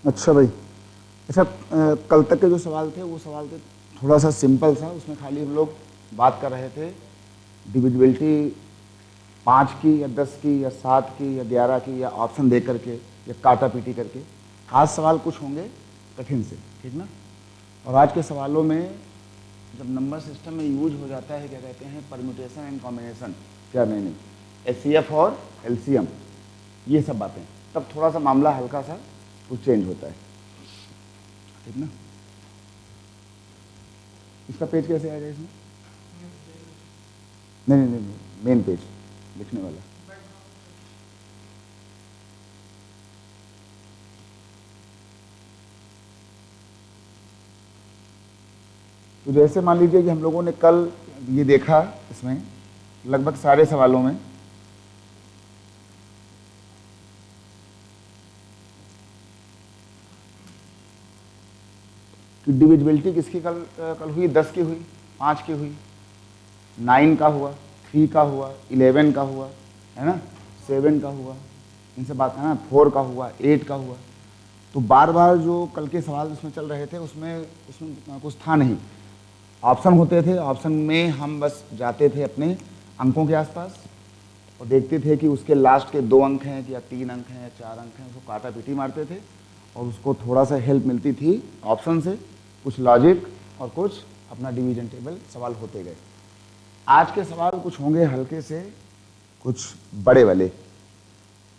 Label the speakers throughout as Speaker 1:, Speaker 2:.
Speaker 1: अच्छा भाई। अच्छा, कल तक के जो सवाल थे वो सवाल थे थोड़ा सा सिंपल सा, उसमें खाली हम लोग बात कर रहे थे डिविजिबिलिटी 5 की या 10 की या 7 की या 11 की, या ऑप्शन दे करके या काटा पीटी करके। आज सवाल कुछ होंगे कठिन से, ठीक ना। और आज के सवालों में जब नंबर सिस्टम में यूज हो जाता है, क्या कहते हैं, परम्यूटेशन एंड कॉम्बिनेशन, क्या नहीं, एचसीएफ और एलसीएम, ये सब बातें, तब थोड़ा सा मामला हल्का सा कुछ चेंज होता है, ठीक ना। इसका पेज कैसे आएगा इसमें? नहीं नहीं नहीं, मेन पेज लिखने वाला। तो जैसे मान लीजिए कि हम लोगों ने कल ये देखा, इसमें लगभग सारे सवालों में कि डिविजिबिलिटी किसकी कल हुई, 10 की हुई, 5 की हुई, 9 का हुआ, 3 का हुआ, 11 का हुआ, है ना, 7 का हुआ, इनसे बात है ना, 4 का हुआ, 8 का हुआ। तो बार बार जो कल के सवाल उसमें चल रहे थे उसमें उसमें कुछ था नहीं, ऑप्शन होते थे, ऑप्शन में हम बस जाते थे अपने अंकों के आसपास और देखते थे कि उसके लास्ट के 2 अंक हैं या 3 अंक हैं या 4 अंक हैं, उसको काटा पीटी मारते थे और उसको थोड़ा सा हेल्प मिलती थी ऑप्शन से, कुछ लॉजिक और कुछ अपना डिवीजन टेबल सवाल होते गए। आज के सवाल कुछ होंगे हल्के से, कुछ बड़े वाले।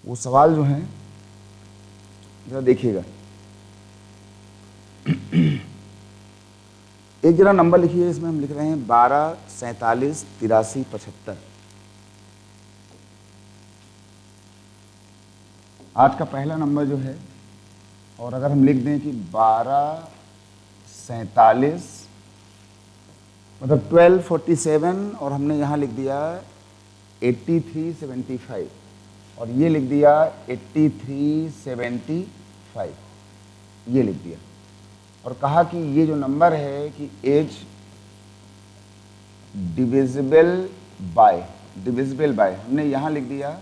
Speaker 1: वो सवाल जो हैं जरा देखिएगा। एक जरा नंबर लिखिए, इसमें हम लिख रहे हैं 12, 47, 83, 75। आज का पहला नंबर जो है, और अगर हम लिख दें कि 12, 47 मतलब 1247, और हमने यहाँ लिख दिया 8375, और ये लिख दिया 8375, ये लिख दिया, और कहा कि ये जो नंबर है कि एज डिविजिबल बाय, हमने यहाँ लिख दिया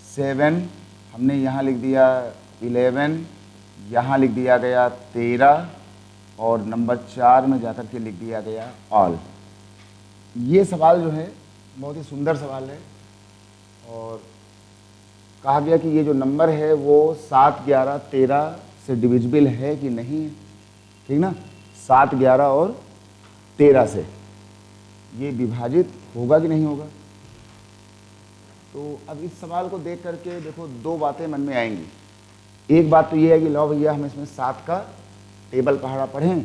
Speaker 1: 7, हमने यहाँ लिख दिया 11, यहाँ लिख दिया गया 13, और नंबर 4 में जाकर के लिख दिया गया ऑल। ये सवाल जो है बहुत ही सुंदर सवाल है, और कहा गया कि ये जो नंबर है वो 7, 11, 13 से डिविजिबल है कि नहीं है, ठीक ना। 7, 11 और 13 से ये विभाजित होगा कि नहीं होगा। तो अब इस सवाल को देख करके देखो, 2 बातें मन में आएंगी। एक बात तो ये है कि लो भैया हम इसमें 7 का टेबल पहाड़ा पढ़ें,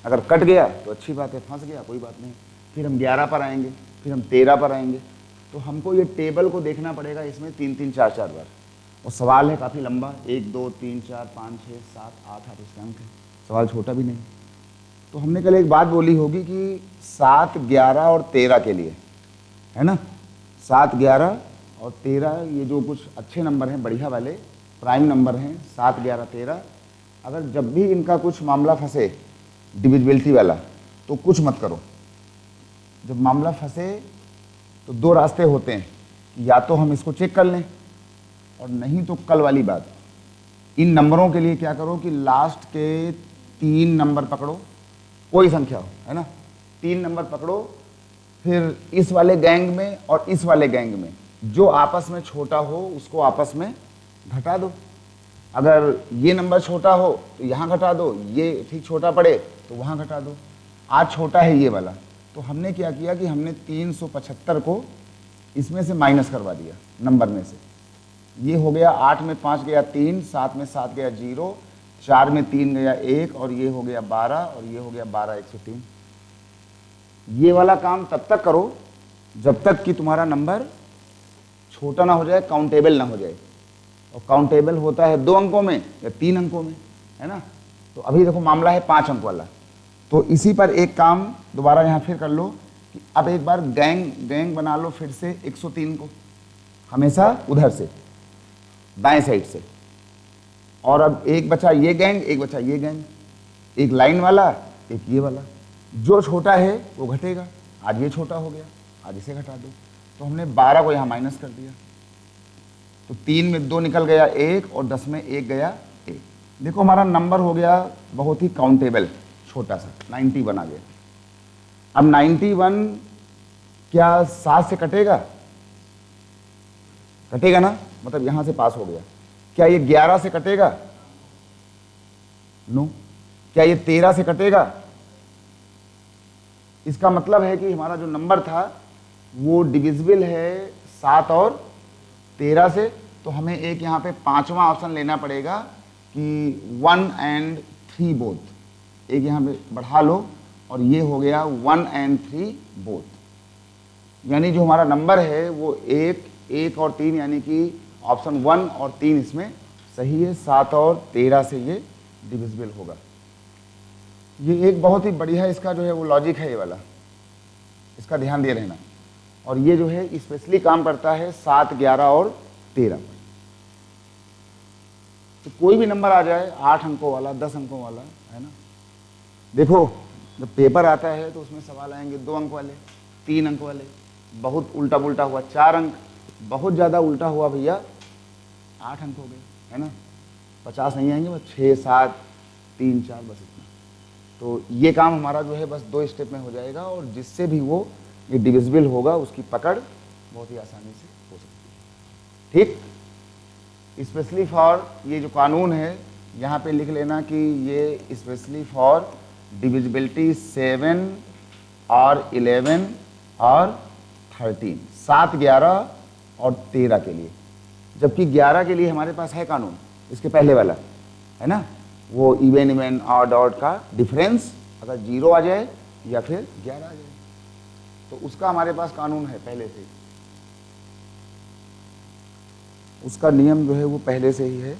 Speaker 1: अगर कट गया तो अच्छी बात है, फंस गया कोई बात नहीं, फिर हम 11 पर आएंगे, फिर हम 13 पर आएंगे, तो हमको ये टेबल को देखना पड़ेगा इसमें 3-3, 4-4 बार। और सवाल है काफ़ी लंबा, 1, 2, 3, 4, 5, 6, 7, 8 इसके अंक है, सवाल छोटा भी नहीं। तो हमने कल एक बात बोली होगी कि 7, 11 और 13 के लिए, है ना, 7, 11 और 13 ये जो कुछ अच्छे नंबर हैं, बढ़िया वाले प्राइम नंबर हैं, 7, 11, 13, अगर जब भी इनका कुछ मामला फंसे डिविजिबिलिटी वाला, तो कुछ मत करो। जब मामला फंसे तो 2 रास्ते होते हैं, या तो हम इसको चेक कर लें, और नहीं तो कल वाली बात, इन नंबरों के लिए क्या करो कि लास्ट के 3 नंबर पकड़ो, कोई संख्या हो, है ना, 3 नंबर पकड़ो, फिर इस वाले गैंग में और इस वाले गैंग में जो आपस में छोटा हो उसको आपस में घटा दो। अगर ये नंबर छोटा हो तो यहाँ घटा दो, ये ठीक छोटा पड़े तो वहाँ घटा दो। आज छोटा है ये वाला, तो हमने क्या किया कि हमने 375 को इसमें से माइनस करवा दिया नंबर में से। ये हो गया 8 में 5 गया 3, 7 में 7 गया 0, 4 में 3 गया 1, और ये हो गया 12, और ये हो गया 12, 103। ये वाला काम तब तक करो जब तक कि तुम्हारा नंबर छोटा ना हो जाए, काउंटेबल ना हो जाए। और काउंटेबल होता है 2 अंकों में या 3 अंकों में, है ना। तो अभी देखो मामला है 5 अंक वाला, तो इसी पर एक काम दोबारा यहाँ फिर कर लो कि अब एक बार गैंग बना लो फिर से 103 को, हमेशा उधर से दाएं साइड से। और अब एक बचा ये गैंग, एक बचा ये गैंग, एक लाइन वाला एक ये वाला, जो छोटा है वो घटेगा। आज ये छोटा हो गया, आज इसे घटा दो। तो हमने 12 को यहाँ माइनस कर दिया, तो 3 में 2 निकल गया 1, और 10 में 1 गया 1। देखो हमारा नंबर हो गया बहुत ही काउंटेबल, छोटा सा 91 आ गया। अब 91 क्या 7 से कटेगा? कटेगा ना, मतलब यहां से पास हो गया। क्या ये 11 से कटेगा? नो। क्या ये 13 से कटेगा? इसका मतलब है कि हमारा जो नंबर था वो डिविजिबल है 7 और 13 से। तो हमें एक यहाँ पे पांचवा ऑप्शन लेना पड़ेगा कि 1 and 3 बोथ। एक यहाँ पे बढ़ा लो और ये हो गया 1 and 3 बोथ। यानी जो हमारा नंबर है वो 1 और 3, यानी कि ऑप्शन 1 और 3 इसमें सही है। 7 और 13 से ये डिविजिबल होगा। ये एक बहुत ही बढ़िया इसका जो है वो लॉजिक है ये वाला, इसका ध्यान दे रहना। और ये जो है स्पेशली काम करता है 7, 11 और 13 पर। तो कोई भी नंबर आ जाए 8 अंकों वाला, 10 अंकों वाला, है ना। देखो जब पेपर आता है तो उसमें सवाल आएंगे 2 अंक वाले, 3 अंक वाले, बहुत उल्टा पुल्टा हुआ 4 अंक, बहुत ज़्यादा उल्टा हुआ भैया 8 अंक हो गए, है ना। 50 नहीं आएंगे, बस 6, 7, 3, 4, बस इतना। तो ये काम हमारा जो है बस 2 स्टेप में हो जाएगा, और जिससे भी वो ये डिविजिबल होगा उसकी पकड़ बहुत ही आसानी से हो सकती है। ठीक, स्पेशली फॉर ये जो कानून है यहाँ पे लिख लेना कि ये स्पेशली फॉर डिविजिबिलिटी 7 और 11 और 13, 7, 11 और 13 के लिए। जबकि 11 के लिए हमारे पास है कानून, इसके पहले वाला, है ना, वो इवन इवन ऑड ऑड का डिफरेंस अगर 0 आ जाए या फिर 11 आ जाए, तो उसका हमारे पास कानून है पहले से। उसका नियम जो है वो पहले से ही है।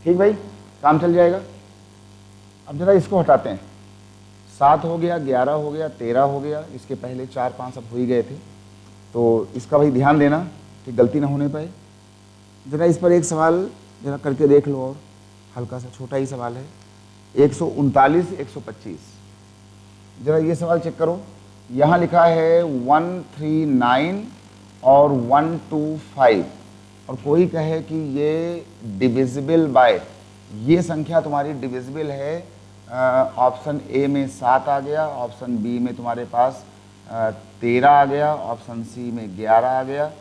Speaker 1: ठीक भाई, काम चल जाएगा। अब जरा इसको हटाते हैं। 7 हो गया, 11 हो गया, 13 हो गया, इसके पहले 4, 5 सब हो ही गए थे। तो इसका भाई ध्यान देना कि गलती ना होने पाए। जरा इस पर एक सवाल जरा करके देख लो, और हल्का सा छोटा ही सवाल है। 139, 125, जरा ये सवाल चेक करो। यहाँ लिखा है 139 और 125, और कोई कहे कि ये डिविजिबल बाय, ये संख्या तुम्हारी डिविजिबल है। ऑप्शन ए में 7 आ गया, ऑप्शन बी में तुम्हारे पास 13 आ गया, ऑप्शन सी में 11 आ गया,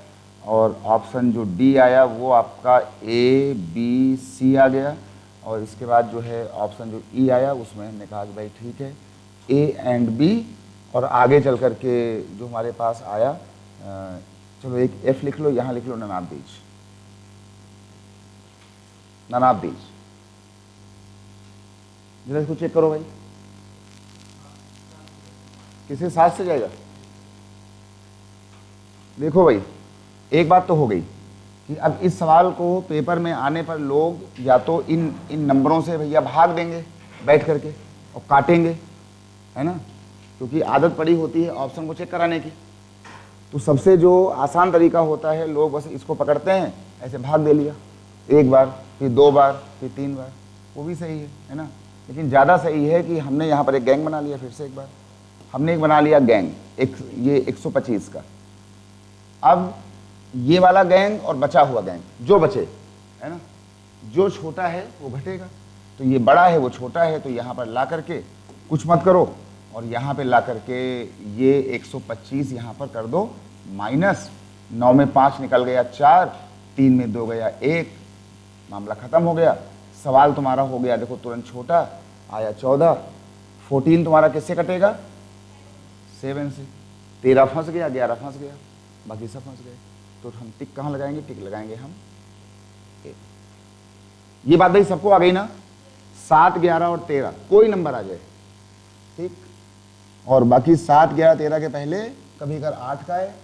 Speaker 1: और ऑप्शन जो डी आया वो आपका ए बी सी आ गया, और इसके बाद जो है ऑप्शन जो ई आया उसमें हमने कहा कि भाई ठीक है ए एंड बी, और आगे चल कर के जो हमारे पास आया, चलो एक एफ लिख लो, यहाँ लिख लो ननाब बीज, ननाब बीज। जरा इसको चेक करो भाई, किसे 7 से जाएगा? देखो भाई, एक बात तो हो गई कि अब इस सवाल को पेपर में आने पर लोग या तो इन नंबरों से भैया भाग देंगे बैठ करके और काटेंगे, है ना, क्योंकि आदत पड़ी होती है ऑप्शन को चेक कराने की। तो सबसे जो आसान तरीका होता है, लोग बस इसको पकड़ते हैं, ऐसे भाग दे लिया, एक बार, फिर 2 बार, फिर 3 बार, वो भी सही है ना। लेकिन ज़्यादा सही है कि हमने यहाँ पर एक गैंग बना लिया। फिर से एक बार हमने एक बना लिया गैंग, ये 125 का। अब ये वाला गैंग और बचा हुआ गैंग, जो बचे, है ना, जो छोटा है वो घटेगा, तो ये बड़ा है वो छोटा है, तो यहाँ पर ला करके कुछ मत करो, और यहाँ पे ला करके ये 125 यहाँ पर कर दो माइनस। 9 में 5 निकल गया 4, 3 में 2 गया 1, मामला खत्म हो गया। सवाल तुम्हारा हो गया देखो तुरंत छोटा, आया 14। 14 तुम्हारा किससे कटेगा? 7 से। 13 फंस गया, 11 फंस गया, बाकी सब फंस गए। तो हम टिक कहाँ लगाएंगे? टिक लगाएंगे हम ए। ये बात भाई सबको आ गई ना? 7, 11 और 13 कोई नंबर आ जाए, ठीक। और बाकी 7, 11, 13 के पहले कभी अगर 8 का है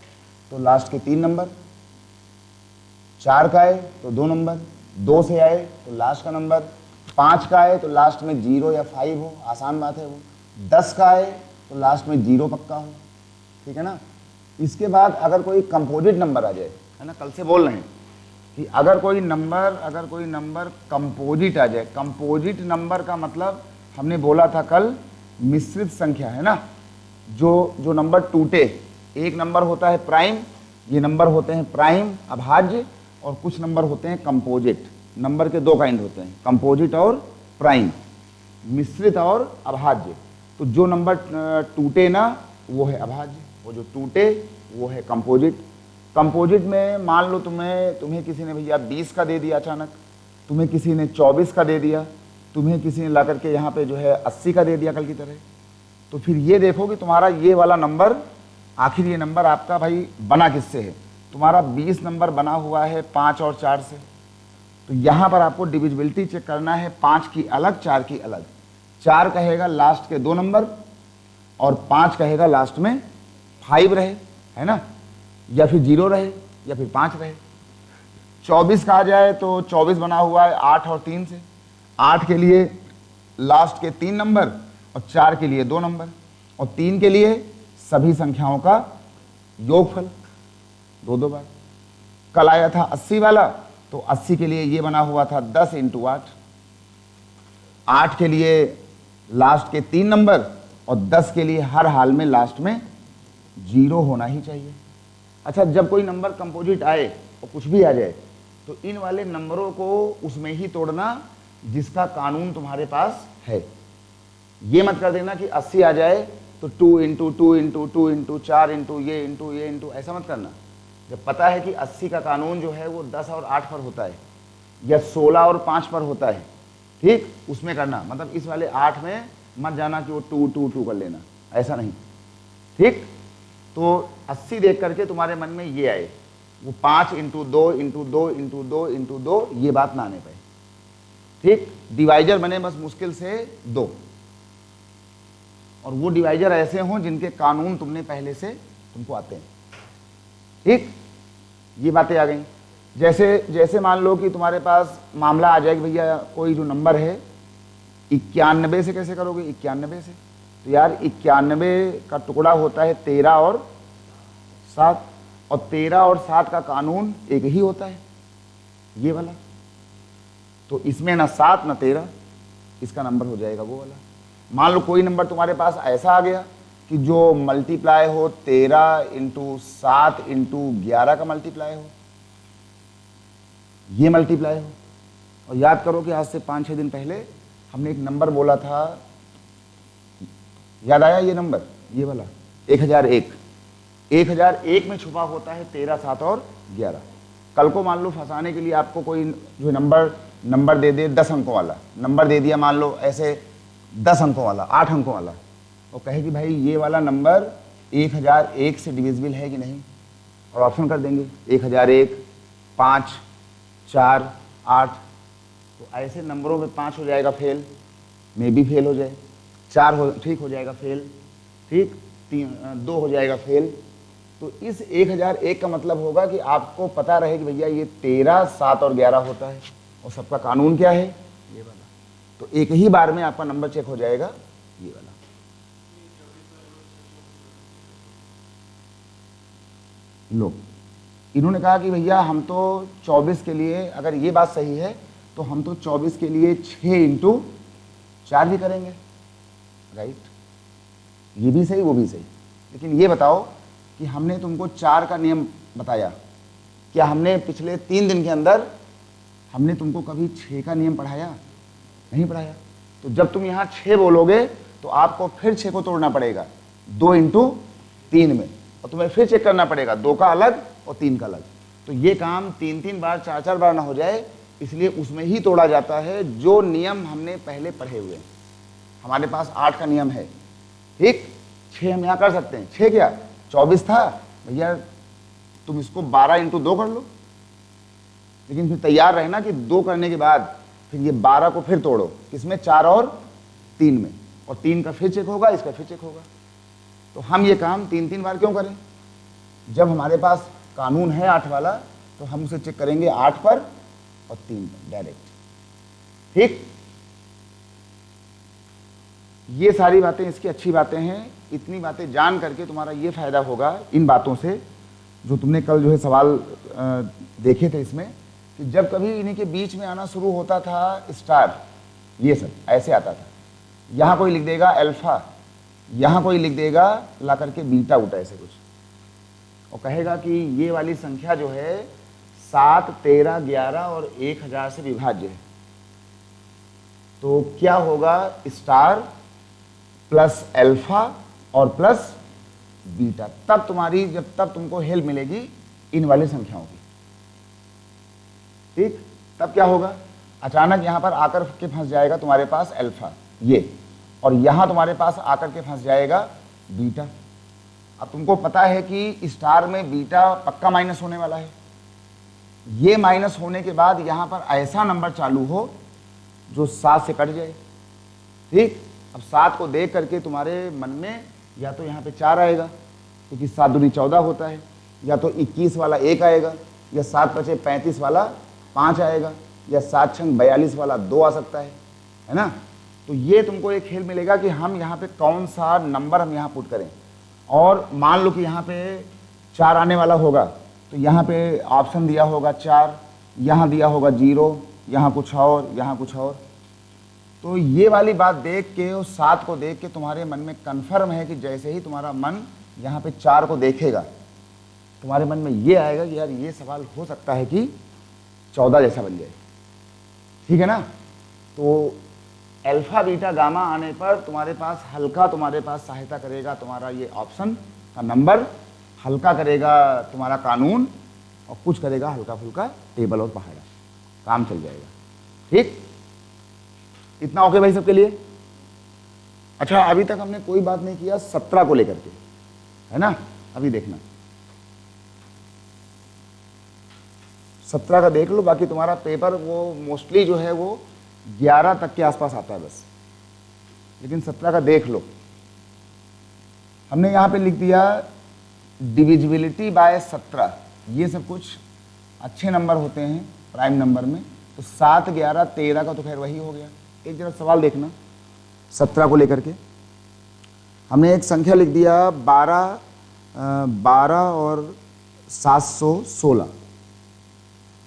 Speaker 1: तो लास्ट के 3 नंबर, 4 का है तो 2 नंबर, 2 से आए तो लास्ट का नंबर, 5 का है तो लास्ट में 0 या 5 हो, आसान बात है वो। 10 का है तो लास्ट में 0 पक्का हो, ठीक है ना। इसके बाद अगर कोई कंपोजिट नंबर आ जाए, है ना, कल से बोल रहे हैं कि अगर कोई नंबर कंपोजिट आ जाए। कंपोजिट नंबर का मतलब हमने बोला था कल मिश्रित संख्या है ना, जो नंबर टूटे, एक नंबर होता है प्राइम, ये नंबर होते हैं प्राइम अभाज्य, और कुछ नंबर होते हैं कंपोजिट। नंबर के दो काइंड होते हैं, कंपोजिट और प्राइम, मिश्रित और अभाज्य। तो जो नंबर टूटे ना वो है अभाज्य, वो जो टूटे वो है कंपोजिट। कंपोजिट में मान लो तुम्हें किसी ने भैया 20 का दे दिया अचानक, तुम्हें किसी ने 24 का दे दिया, तुम्हें किसी ने ला करके यहाँ पे जो है 80 का दे दिया कल की तरह। तो फिर ये देखो कि तुम्हारा ये वाला नंबर, आखिर ये नंबर आपका भाई बना किससे है। तुम्हारा 20 नंबर बना हुआ है 5 और 4 से। तो यहाँ पर आपको डिविजिबिलिटी चेक करना है, 5 की अलग 4 की अलग। 4 कहेगा लास्ट के 2 नंबर और 5 कहेगा लास्ट में 5 रहे, है ना, या फिर 0 रहे या फिर 5 रहे। 24 कहा जाए तो 24 बना हुआ है 8 और 3 से। 8 के लिए लास्ट के 3 नंबर और 4 के लिए 2 नंबर और 3 के लिए सभी संख्याओं का योगफल 2 बार। कल आया था 80 वाला, तो 80 के लिए ये बना हुआ था 10 × 8। 8 के लिए लास्ट के 3 नंबर और 10 के लिए हर हाल में लास्ट में 0 होना ही चाहिए। अच्छा, जब कोई नंबर कंपोजिट आए और कुछ भी आ जाए तो इन वाले नंबरों को उसमें ही तोड़ना जिसका कानून तुम्हारे पास है। ये मत कर देना कि 80 आ जाए तो 2 × 2 × 2 × 4 × ऐसा मत करना। जब पता है कि 80 का कानून जो है वो 10 और 8 पर होता है या 16 और 5 पर होता है, ठीक, उसमें करना। मतलब इस वाले 8 में मत जाना कि वो 2 2 2 कर लेना, ऐसा नहीं, ठीक। तो 80 देख करके तुम्हारे मन में ये आए, वो 5 × 2 × 2 × 2 × 2 ये बात ना आने पाए, ठीक। डिवाइजर बने बस मुश्किल से 2, और वो डिवाइजर ऐसे हों जिनके कानून तुमने पहले से तुमको आते हैं, ठीक। ये बातें आ गई। जैसे मान लो कि तुम्हारे पास मामला आ जाए कि भैया कोई जो नंबर है 91 से कैसे करोगे, 91 से। तो यार 91 का टुकड़ा होता है 13 और 7, और 13 और 7 का कानून एक ही होता है, ये वाला। तो इसमें ना 7 ना 13, इसका नंबर हो जाएगा वो वाला। मान लो कोई नंबर तुम्हारे पास ऐसा आ गया कि जो मल्टीप्लाई हो 13 × 7 × 11 का मल्टीप्लाई हो, ये मल्टीप्लाई हो। और याद करो कि आज से 5-6 दिन पहले हमने एक नंबर बोला था, याद आया ये नंबर, ये वाला 1001। 1001 में छुपा होता है 13, 7 और 11। कल को मान लो फंसाने के लिए आपको कोई जो नंबर दे दे 10 अंकों वाला नंबर दे दिया, मान लो ऐसे 10 अंकों वाला, 8 अंकों वाला, और कहे कि भाई ये वाला नंबर 1001 से डिविजिबल है कि नहीं, और ऑप्शन कर देंगे 1001, 5, 4, 8। तो ऐसे नंबरों में 5 हो जाएगा फेल, में भी फेल हो जाए, 4 ठीक हो जाएगा फेल, ठीक, 2 हो जाएगा फेल। तो इस 1001 का मतलब होगा कि आपको पता रहे कि भैया ये 13, 7 और 11 होता है, और सबका कानून क्या है, ये वाला। तो एक ही बार में आपका नंबर चेक हो जाएगा, ये वाला। लो, इन्होंने कहा कि भैया हम तो 24 के लिए, अगर ये बात सही है तो हम तो 24 के लिए 6 × 4 भी करेंगे, राइट। ये भी सही वो भी सही। लेकिन ये बताओ कि हमने तुमको 4 का नियम बताया, क्या हमने पिछले 3 दिन के अंदर हमने तुमको कभी 6 का नियम पढ़ाया? नहीं पढ़ाया। तो जब तुम यहाँ 6 बोलोगे तो आपको फिर 6 को तोड़ना पड़ेगा 2 × 3 में, और तुम्हें फिर चेक करना पड़ेगा 2 का अलग और 3 का अलग। तो ये काम 3-3 बार 4-4 बार ना हो जाए, इसलिए उसमें ही तोड़ा जाता है जो नियम हमने पहले पढ़े हुए हैं। हमारे पास 8 का नियम है, ठीक, 6 हम यहाँ कर सकते हैं। 6 क्या, 24 था भैया, तुम इसको 12 × 2 कर लो, लेकिन फिर तैयार रहना कि 2 करने के बाद फिर ये 12 को फिर तोड़ो, किसमें, 4 और 3 में, और 3 का फिर चेक होगा, इसका फिर चेक होगा। तो हम ये काम 3-3 बार क्यों करें? जब हमारे पास कानून है 8 वाला तो हम उसे चेक करेंगे 8 पर और 3 पर डायरेक्ट, ठीक। ये सारी बातें इसकी अच्छी बातें हैं। इतनी बातें जान करके तुम्हारा ये फायदा होगा इन बातों से, जो तुमने कल जो है सवाल देखे थे इसमें, कि जब कभी इन्हीं के बीच में आना शुरू होता था स्टार, ये सब ऐसे आता था, यहाँ कोई लिख देगा अल्फा, यहाँ कोई लिख देगा ला करके बीटा उटा ऐसे कुछ, और कहेगा कि ये वाली संख्या जो है 7, 13, 11 और 1000 से विभाज्य है। तो क्या होगा, स्टार प्लस अल्फा और प्लस बीटा, तब तुम्हारी जब तब तुमको हेल्प मिलेगी इन वाली संख्याओं की। ठीक, तब क्या होगा, अचानक यहां पर आकर के फंस जाएगा तुम्हारे पास अल्फा ये, और यहां तुम्हारे पास आकर के फंस जाएगा बीटा। अब तुमको पता है कि स्टार में बीटा पक्का माइनस होने वाला है, ये माइनस होने के बाद यहां पर ऐसा नंबर चालू हो जो 7 से कट जाए। ठीक, अब 7 को देख करके तुम्हारे मन में या तो यहाँ पे 4 आएगा, क्योंकि 7 दूनी 14 होता है, या तो 21 वाला 1 आएगा, या 7 पचे 35 वाला 5 आएगा, या 7 छंग 42 वाला 2 आ सकता है ना। तो ये तुमको एक खेल मिलेगा कि हम यहाँ पे कौन सा नंबर हम यहाँ पुट करें। और मान लो कि यहाँ पे 4 आने वाला होगा, तो यहाँ पे ऑप्शन दिया होगा 4, यहाँ दिया होगा 0, यहाँ कुछ और, यहाँ कुछ और। तो ये वाली बात देख के और 7 को देख के तुम्हारे मन में कन्फर्म है कि जैसे ही तुम्हारा मन यहाँ पे 4 को देखेगा, तुम्हारे मन में ये आएगा कि यार ये सवाल हो सकता है कि 14 जैसा बन जाए। ठीक है ना। तो अल्फा बीटा गामा आने पर तुम्हारे पास हल्का, तुम्हारे पास सहायता करेगा तुम्हारा ये ऑप्शन का नंबर, हल्का करेगा तुम्हारा कानून, और कुछ करेगा हल्का फुल्का टेबल और पहाड़ा, काम चल जाएगा। ठीक, इतना ओके भाई सबके लिए। अच्छा, अभी तक हमने कोई बात नहीं किया 17 को लेकर के, है ना। अभी देखना 17 का देख लो, बाकी तुम्हारा पेपर वो मोस्टली जो है वो 11 तक के आसपास आता है बस, लेकिन 17 का देख लो। हमने यहाँ पे लिख दिया डिविजिबिलिटी बाय 17, ये सब कुछ अच्छे नंबर होते हैं प्राइम नंबर में। तो 7, 11, 13 का तो खैर वही हो गया। एक जरा सवाल देखना 17 को लेकर के, हमने एक संख्या लिख दिया 12 और 716।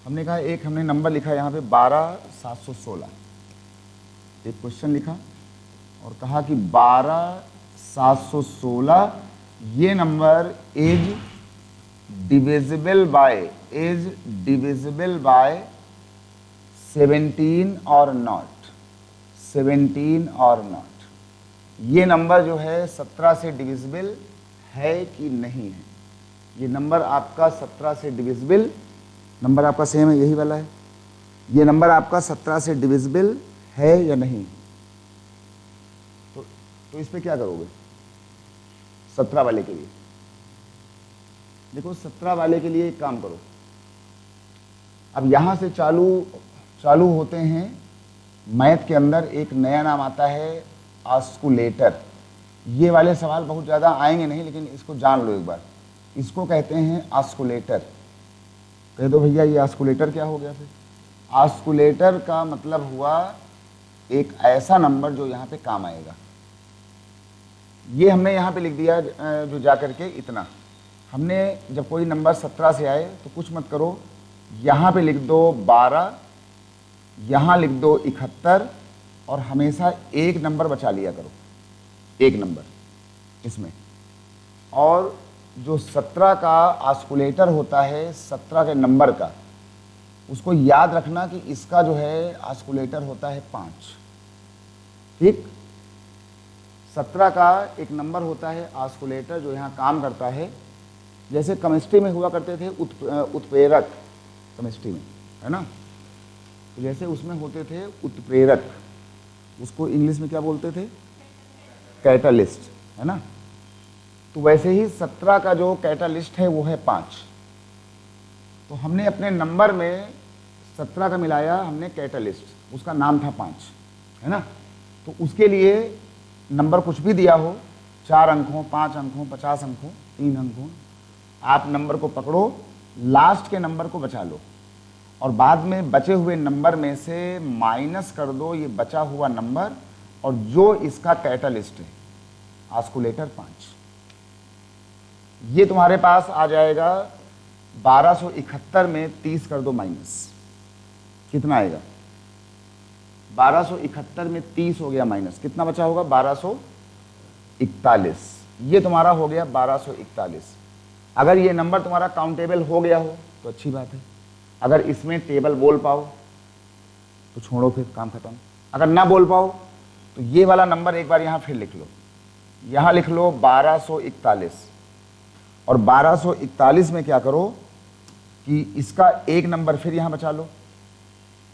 Speaker 1: हमने कहा एक हमने नंबर लिखा यहाँ पे 12, 716, एक क्वेश्चन लिखा और कहा कि 12, 716 ये नंबर इज डिविजिबल बाय 17 और नॉट, 17 और नॉट। ये नंबर जो है 17 से डिविजिबल है कि नहीं है। ये नंबर आपका 17 से डिविजिबल, नंबर आपका सेम है यही वाला है, ये नंबर आपका 17 से डिविजिबल है या नहीं। तो इस पे क्या करोगे 17 वाले के लिए। देखो 17 वाले के लिए एक काम करो, अब यहां से चालू होते हैं। मैथ के अंदर एक नया नाम आता है ऑस्कुलेटर। ये वाले सवाल बहुत ज़्यादा आएंगे नहीं, लेकिन इसको जान लो एक बार। इसको कहते हैं ऑस्कुलेटर। कह दो भैया ये ऑस्कुलेटर क्या हो गया फिर। ऑस्कुलेटर का मतलब हुआ एक ऐसा नंबर जो यहाँ पे काम आएगा। ये हमने यहाँ पे लिख दिया जो जा करके इतना। हमने जब कोई नंबर 17 से आए तो कुछ मत करो, यहाँ पे लिख दो 12, यहाँ लिख दो 71, और हमेशा एक नंबर बचा लिया करो, एक नंबर इसमें। और जो 17 का ऑस्कुलेटर होता है 17 के नंबर का, उसको याद रखना कि इसका जो है ऑस्कुलेटर होता है 5। ठीक, 17 का एक नंबर होता है ऑस्कुलेटर जो यहाँ काम करता है। जैसे केमिस्ट्री में हुआ करते थे उत्प्रेरक, केमिस्ट्री में, है ना। तो जैसे उसमें होते थे उत्प्रेरक, उसको इंग्लिश में क्या बोलते थे, कैटालिस्ट, है ना। तो वैसे ही 17 का जो कैटालिस्ट है वो है 5। तो हमने अपने नंबर में 17 का मिलाया हमने कैटालिस्ट, उसका नाम था 5, है ना। तो उसके लिए नंबर कुछ भी दिया हो, 4 अंक हो, 5 अंक हो, 50 अंक हो, 3 अंक हो, आप नंबर को पकड़ो, लास्ट के नंबर को बचा लो और बाद में बचे हुए नंबर में से माइनस कर दो ये बचा हुआ नंबर और जो इसका कैटालिस्ट है ऑस्कुलेटर 5। ये तुम्हारे पास आ जाएगा 1271 में 30 कर दो माइनस, कितना आएगा 1271 में 30 हो गया माइनस, कितना बचा होगा 1241। ये तुम्हारा हो गया 1241। अगर ये नंबर तुम्हारा काउंटेबल हो गया हो तो अच्छी बात है, अगर इसमें टेबल बोल पाओ तो छोड़ो, फिर काम खत्म। अगर ना बोल पाओ तो ये वाला नंबर एक बार यहाँ फिर लिख लो, यहाँ लिख लो 1241। और 1241 में क्या करो कि इसका एक नंबर फिर यहाँ बचा लो,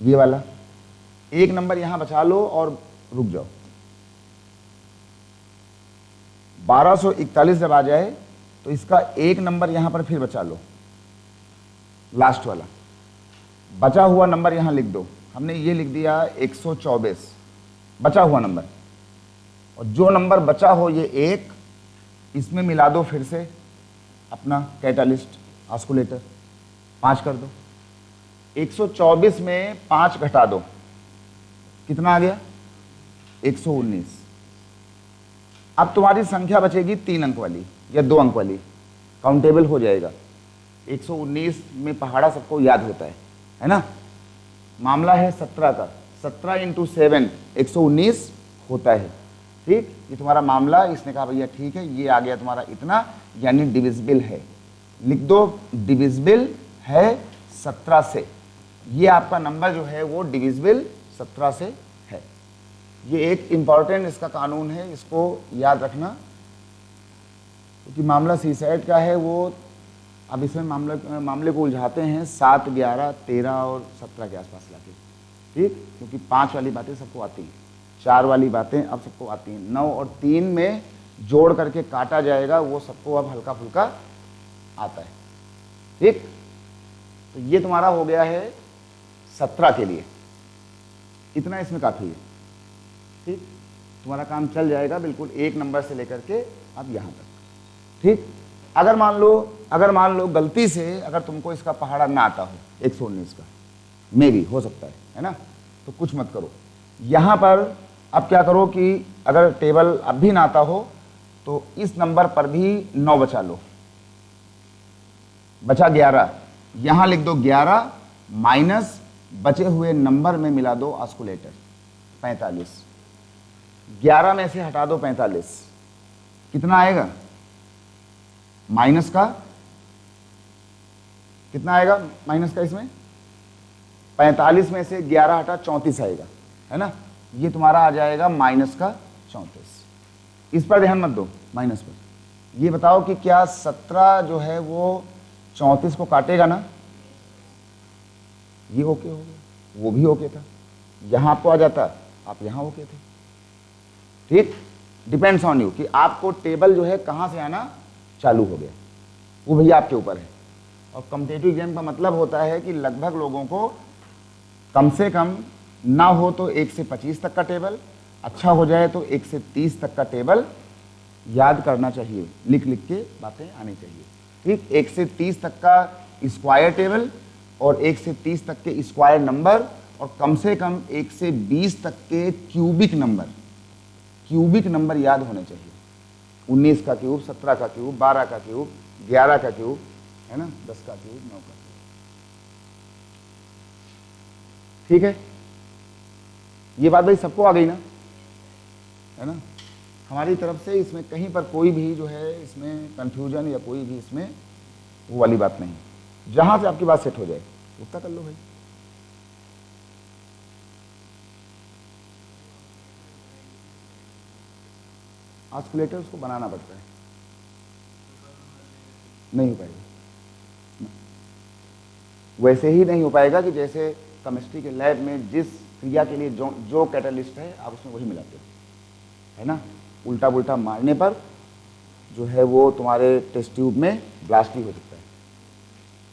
Speaker 1: ये वाला एक नंबर यहाँ बचा लो और रुक जाओ। 1241 जब आ जाए तो इसका एक नंबर यहाँ पर फिर बचा लो, लास्ट वाला बचा हुआ नंबर यहाँ लिख दो। हमने ये लिख दिया 124 बचा हुआ नंबर, और जो नंबर बचा हो ये एक, इसमें मिला दो फिर से अपना कैटालिस्ट ऑस्कुलेटर, 5 कर दो। 124 में 5 घटा दो, कितना आ गया 119। अब तुम्हारी संख्या बचेगी 3 अंक वाली या 2 अंक वाली, काउंटेबल हो जाएगा। 119 में पहाड़ा सबको याद होता है ना। मामला है 17 का, 17 इंटू 7 119 होता है। ठीक, ये तुम्हारा मामला, इसने कहा भैया ठीक है ये आ गया तुम्हारा इतना, यानी डिविजिबल है। लिख दो डिविजिबल है 17 से, ये आपका नंबर जो है वो डिविजिबल 17 से है। ये एक इंपॉर्टेंट इसका कानून है, इसको याद रखना, क्योंकि मामला सीसैट का है वो। अब इसमें मामले को उलझाते हैं 7, 11, 13 और 17 के आसपास लाके, ठीक, क्योंकि 5 वाली बातें सबको आती हैं, 4 वाली बातें अब सबको आती हैं, 9 और 3 में जोड़ करके काटा जाएगा, वो सबको अब हल्का फुल्का आता है। ठीक, तो ये तुम्हारा हो गया है 17 के लिए, इतना इसमें काफ़ी है। ठीक, तुम्हारा काम चल जाएगा बिल्कुल एक नंबर से लेकर के अब यहाँ तक। ठीक, अगर मान लो गलती से अगर तुमको इसका पहाड़ा ना आता हो 119 का, मे भी हो सकता है ना, तो कुछ मत करो। यहाँ पर अब क्या करो कि अगर टेबल अब भी ना आता हो तो इस नंबर पर भी 9 बचा लो, बचा 11, यहाँ लिख दो 11 माइनस बचे हुए नंबर में मिला दो ऑस्कुलेटर 45। 11 में से हटा दो 45, कितना आएगा माइनस का, कितना आएगा माइनस का इसमें, 45 में से 11 हटा 34 आएगा, है ना। ये तुम्हारा आ जाएगा माइनस का 34। इस पर ध्यान मत दो, माइनस पर। ये बताओ कि क्या 17 जो है वो 34 को काटेगा ना, ये ओके हो गया, वो भी ओके था, यहां आपको आ जाता, आप यहां ओके थे। ठीक, डिपेंड्स ऑन यू कि आपको टेबल जो है कहां से आना चालू हो गया, वो भैया आपके ऊपर है। और कॉम्पिटिटिव एग्जाम का मतलब होता है कि लगभग लोगों को कम से कम ना हो तो 1 से 25 तक का टेबल, अच्छा हो जाए तो 1 से 30 तक का टेबल याद करना चाहिए, लिख लिख के बातें आनी चाहिए। ठीक, 1 से 30 तक का स्क्वायर टेबल और 1 से 30 तक के स्क्वायर नंबर, और कम से कम 1 से 20 तक के क्यूबिक नंबर याद होने चाहिए। 19 का क्यूब, 17 का क्यूब, 12 का क्यूब, 11 का क्यूब, है ना, 10 का क्यूब, 9 का क्यूब। ठीक है, ये बात भाई सबको आ गई ना, है ना। हमारी तरफ से इसमें कहीं पर कोई भी जो है इसमें कंफ्यूजन या कोई भी इसमें वो वाली बात नहीं, जहां से आपकी बात सेट हो जाए उतना कर लो भाई। ऑस्कुलेटर उसको बनाना पड़ता है, नहीं हो पाएगा, वैसे ही नहीं हो पाएगा कि जैसे केमिस्ट्री के लैब में जिस क्रिया के लिए जो कैटालिस्ट है आप उसमें वही मिलाते हो, है ना। उल्टा पुल्टा मारने पर जो है वो तुम्हारे टेस्ट ट्यूब में ब्लास्ट भी हो सकता है।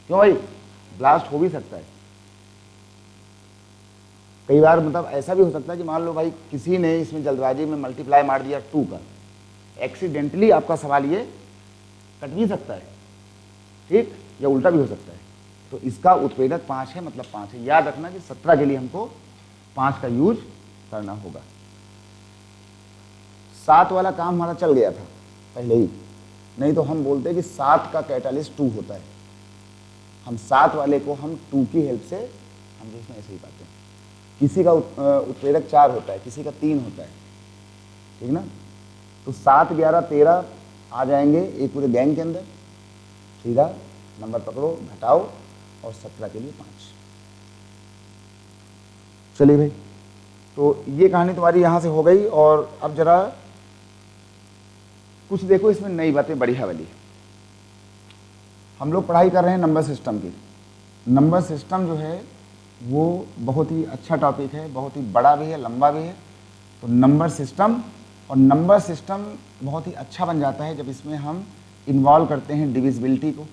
Speaker 1: क्यों भाई, ब्लास्ट हो भी सकता है कई बार, मतलब ऐसा भी हो सकता है कि मान लो भाई किसी ने इसमें जल्दबाजी में मल्टीप्लाई मार दिया 2 का, एक्सीडेंटली आपका सवाल ये कट भी सकता है, ठीक, या उल्टा भी हो सकता है। तो इसका उत्प्रेरक 5 है, मतलब 5 है। याद रखना कि 17 के लिए हमको 5 का यूज करना होगा। 7 वाला काम हमारा चल गया था पहले ही, नहीं तो हम बोलते कि 7 का कैटालिस्ट 2 होता है। हम 7 वाले को हम 2 की हेल्प से हम इसमें ऐसे ही पाते हैं। किसी का उत्प्रेरक 4 होता है, किसी का 3 होता है, ठीक ना। तो 7, 11, 13 आ जाएंगे एक पूरे गैंग के अंदर। सीधा नंबर पकड़ो, घटाओ और 17 के लिए 5। चलिए भाई, तो ये कहानी तुम्हारी यहाँ से हो गई। और अब जरा कुछ देखो, इसमें नई बातें बढ़िया वाली। हम लोग पढ़ाई कर रहे हैं नंबर सिस्टम की। नंबर सिस्टम जो है वो बहुत ही अच्छा टॉपिक है, बहुत ही बड़ा भी है, लंबा भी है। तो नंबर सिस्टम, और नंबर सिस्टम बहुत ही अच्छा बन जाता है जब इसमें हम इन्वॉल्व करते हैं डिविजिबिलिटी को।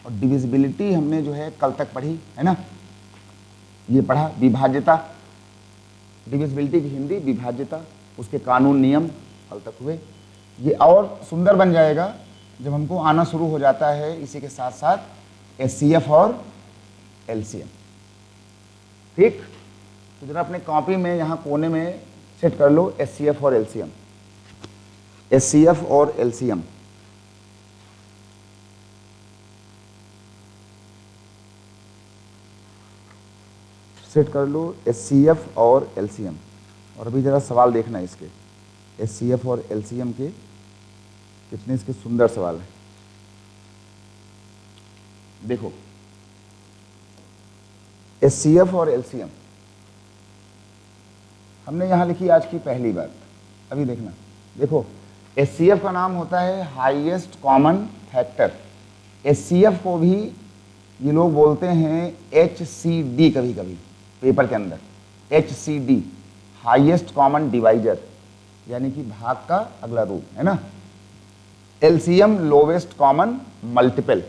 Speaker 1: और डिविजिबिलिटी हमने जो है कल तक पढ़ी है ना, ये पढ़ा विभाज्यता, डिविजिबिलिटी की हिंदी विभाज्यता, उसके कानून नियम कल तक हुए। ये और सुंदर बन जाएगा जब हमको आना शुरू हो जाता है इसी के साथ साथ एचसीएफ और एलसीएम। ठीक, तो जरा अपने कॉपी में यहाँ कोने में सेट कर लो एचसीएफ और एलसीएम, एचसीएफ और एलसीएम। सेट कर लो एचसीएफ और एलसीएम। और अभी जरा सवाल देखना इसके, एचसीएफ और एलसीएम के कितने इसके सुंदर सवाल हैं। देखो एचसीएफ और एलसीएम हमने यहां लिखी आज की पहली बात। अभी देखना, देखो एचसीएफ का नाम होता है हाईएस्ट कॉमन फैक्टर। एचसीएफ को भी ये लोग बोलते हैं एचसीडी, कभी कभी पेपर के अंदर एचसीडी, हाईएस्ट कॉमन डिवाइजर, यानी कि भाग का अगला रूप, है ना। एलसीएम लोवेस्ट कॉमन मल्टीपल,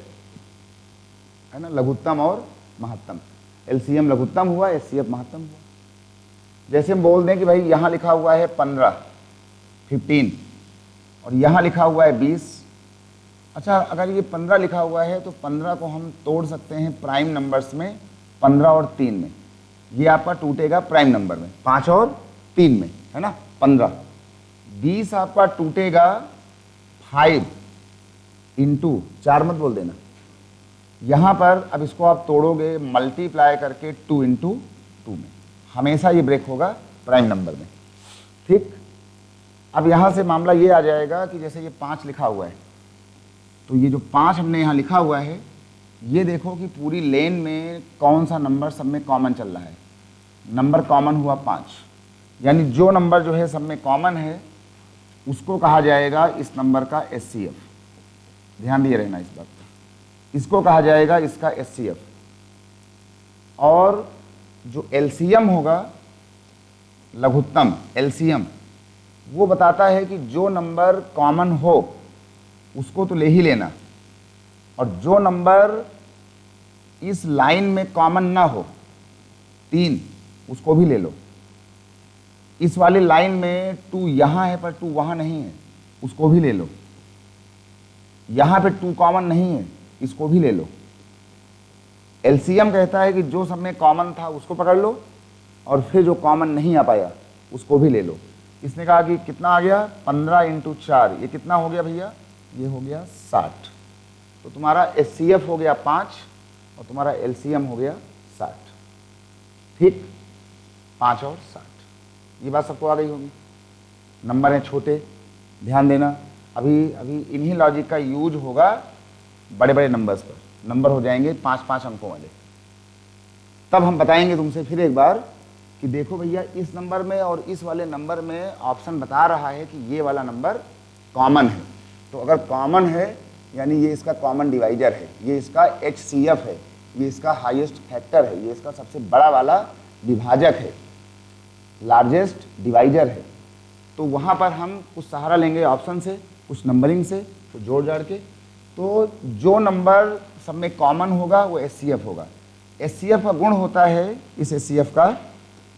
Speaker 1: है ना, लघुत्तम और महत्तम। एलसीएम लघुत्तम हुआ, एचसीएफ महत्तम हुआ। जैसे हम बोल दें कि भाई यहां लिखा हुआ है 15, 15 और यहां लिखा हुआ है 20। अच्छा, अगर ये 15 लिखा हुआ है तो 15 को हम तोड़ सकते हैं प्राइम नंबर्स में, 15 और 3 में। ये आपका टूटेगा प्राइम नंबर में 5 और 3 में, है ना, 15। 20 आपका टूटेगा 5 इंटू 4 मत बोल देना यहां पर। अब इसको आप तोड़ोगे मल्टीप्लाई करके 2 इंटू 2 में, हमेशा ये ब्रेक होगा प्राइम नंबर में। ठीक, अब यहां से मामला ये आ जाएगा कि जैसे ये 5 लिखा हुआ है, तो ये जो 5 हमने यहां लिखा हुआ है, ये देखो कि पूरी लेन में कौन सा नंबर सब में कॉमन चल रहा है। नंबर कॉमन हुआ 5, यानी जो नंबर जो है सब में कॉमन है उसको कहा जाएगा इस नंबर का एचसीएफ। ध्यान दिए रहना इस बात पर, इसको कहा जाएगा इसका एचसीएफ। और जो एलसीएम होगा, लघुत्तम एलसीएम, वो बताता है कि जो नंबर कॉमन हो उसको तो ले ही लेना, और जो नंबर इस लाइन में कॉमन ना हो, 3, उसको भी ले लो। इस वाली लाइन में 2 यहां है पर 2 वहां नहीं है, उसको भी ले लो। यहां पे 2 कॉमन नहीं है, इसको भी ले लो। एलसीएम कहता है कि जो सब में कॉमन था उसको पकड़ लो, और फिर जो कॉमन नहीं आ पाया उसको भी ले लो। इसने कहा कि कितना आ गया, 15 इंटू 4, ये कितना हो गया भैया, ये हो गया 60। तो तुम्हारा एचसीएफ हो गया 5 और तुम्हारा एलसीएम हो गया 60। ठीक, 5 और 60, ये बात सबको आ गई होगी। नंबर हैं छोटे, ध्यान देना। अभी अभी इन्हीं लॉजिक का यूज होगा बड़े बड़े नंबर्स पर। नंबर हो जाएंगे 5-5 अंकों वाले। तब हम बताएंगे तुमसे फिर एक बार कि देखो भैया इस नंबर में और इस वाले नंबर में ऑप्शन बता रहा है कि ये वाला नंबर कॉमन है। तो अगर कॉमन है यानी ये इसका कॉमन डिवाइजर है, ये इसका एचसीएफ है, ये इसका हाईएस्ट फैक्टर है, ये इसका सबसे बड़ा वाला विभाजक है, लार्जेस्ट डिवाइजर है। तो वहाँ पर हम कुछ सहारा लेंगे ऑप्शन से, कुछ नंबरिंग से, तो जोड़ जाड़ के। तो जो नंबर सब में कॉमन होगा वो एचसीएफ होगा। एचसीएफ का गुण होता है, इस एचसीएफ का,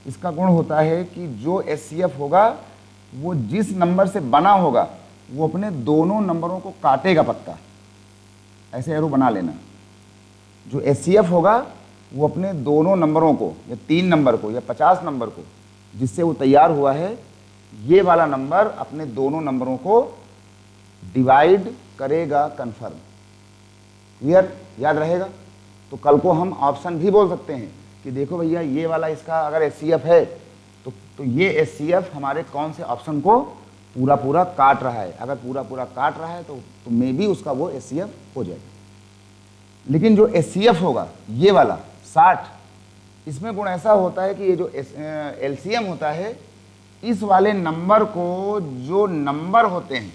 Speaker 1: इसका गुण होता है कि जो एचसीएफ होगा वो जिस नंबर से बना होगा वो अपने दोनों नंबरों को काटेगा पक्का। ऐसे एरो बना लेना। जो एचसीएफ होगा वो अपने दोनों नंबरों को, या 3 नंबर को, या 50 नंबर को, जिससे वो तैयार हुआ है, ये वाला नंबर अपने दोनों नंबरों को डिवाइड करेगा कन्फर्म। क्लियर, याद रहेगा। तो कल को हम ऑप्शन भी बोल सकते हैं कि देखो भैया ये वाला इसका अगर एचसीएफ है तो ये एचसीएफ हमारे कौन से ऑप्शन को पूरा पूरा काट रहा है। अगर पूरा पूरा काट रहा है तो मे बी उसका वो एचसीएफ हो जाएगा। लेकिन जो एचसीएफ होगा ये वाला 60, इसमें गुण ऐसा होता है कि ये जो एलसीएम होता है, इस वाले नंबर को जो नंबर होते हैं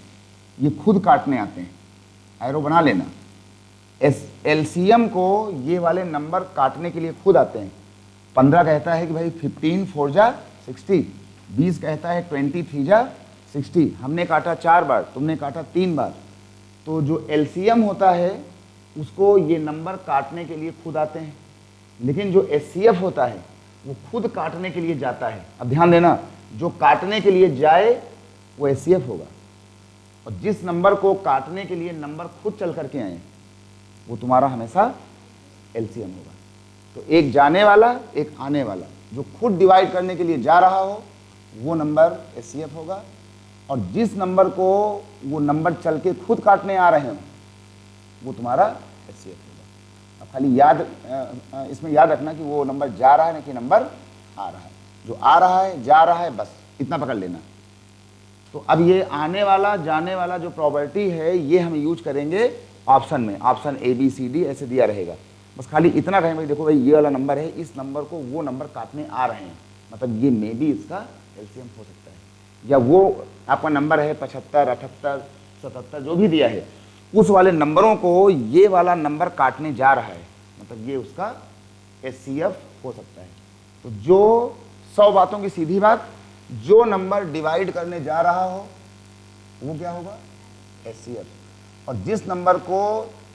Speaker 1: ये खुद काटने आते हैं। एरो बना लेना, एलसीएम को ये वाले नंबर काटने के लिए खुद आते हैं। 15 कहता है कि भाई 15 4 जा 60, 20 कहता है 20 3 जा 60। हमने काटा 4 बार, तुमने काटा 3 बार, तो जो एलसीएम होता है उसको ये नंबर काटने के लिए खुद आते हैं। लेकिन जो एचसीएफ होता है वो खुद काटने के लिए जाता है। अब ध्यान देना, जो काटने के लिए जाए वो एचसीएफ होगा, और जिस नंबर को काटने के लिए नंबर खुद चल करके आए वो तुम्हारा हमेशा एलसीएम होगा। तो एक जाने वाला एक आने वाला, जो खुद डिवाइड करने के लिए जा रहा हो वो नंबर एचसीएफ होगा, और जिस नंबर को वो नंबर चल के खुद काटने आ रहे हो वो तुम्हारा एचसीएफ होगा। अब खाली याद इसमें याद रखना कि वो नंबर जा रहा है ना कि नंबर आ रहा है। जो आ रहा है जा रहा है, बस इतना पकड़ लेना। तो अब ये आने वाला जाने वाला जो प्रॉपर्टी है ये हम यूज करेंगे ऑप्शन में। Option A B C D ऐसे दिया रहेगा, बस खाली इतना रहेगा, देखो भाई ये वाला नंबर है, इस नंबर को वो नंबर काटने आ रहे हैं, मतलब ये मे बी इसका एलसीएम हो सकता है। या वो आपका नंबर है 75 78 77 जो भी दिया है, उस वाले नंबरों को ये वाला नंबर काटने जा रहा है, मतलब ये उसका एचसीएफ हो सकता है। तो जो 100 बातों की सीधी बात, जो नंबर डिवाइड करने जा रहा हो वो क्या होगा, एचसीएफ। और जिस नंबर को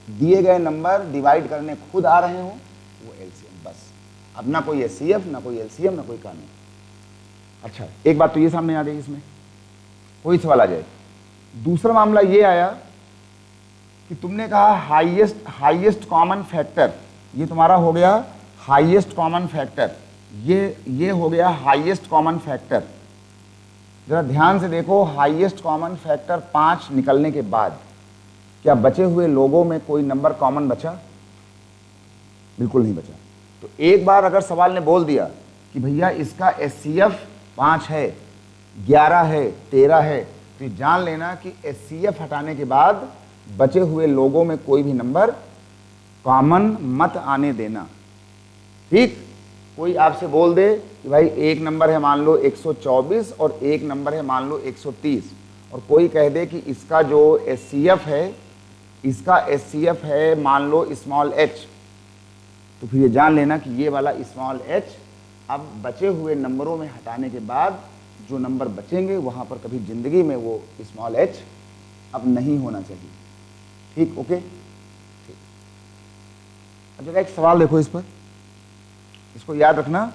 Speaker 1: दिए गए नंबर डिवाइड करने खुद आ रहे हो वो एलसीएम। बस अब ना कोई एचसीएफ ना कोई एलसीएम ना कोई कानून। अच्छा, एक बात तो ये सामने आ गई, इसमें कोई सवाल आ जाए। दूसरा मामला ये आया कि तुमने कहा हाईएस्ट कॉमन फैक्टर, ये तुम्हारा हो गया हाईएस्ट कॉमन फैक्टर, ये हो गया हाईएस्ट कॉमन फैक्टर। जरा ध्यान से देखो, हाईएस्ट कॉमन फैक्टर 5 निकलने के बाद क्या बचे हुए लोगों में कोई नंबर कॉमन बचा? बिल्कुल नहीं बचा। तो एक बार अगर सवाल ने बोल दिया कि भैया इसका एचसीएफ 5 है, 11 है, 13 है, तो ये जान लेना कि एचसीएफ हटाने के बाद बचे हुए लोगों में कोई भी नंबर कॉमन मत आने देना। ठीक, कोई आपसे बोल दे कि भाई एक नंबर है मान लो 124 और एक नंबर है मान लो 130, और कोई कह दे कि इसका जो एचसीएफ है, इसका एचसीएफ है मान लो स्मॉल h, तो फिर ये जान लेना कि ये वाला स्मॉल h अब बचे हुए नंबरों में हटाने के बाद जो नंबर बचेंगे वहाँ पर कभी ज़िंदगी में वो स्मॉल h अब नहीं होना चाहिए। ठीक, ओके, ठीक। अब जरा एक सवाल देखो इस पर, इसको याद रखना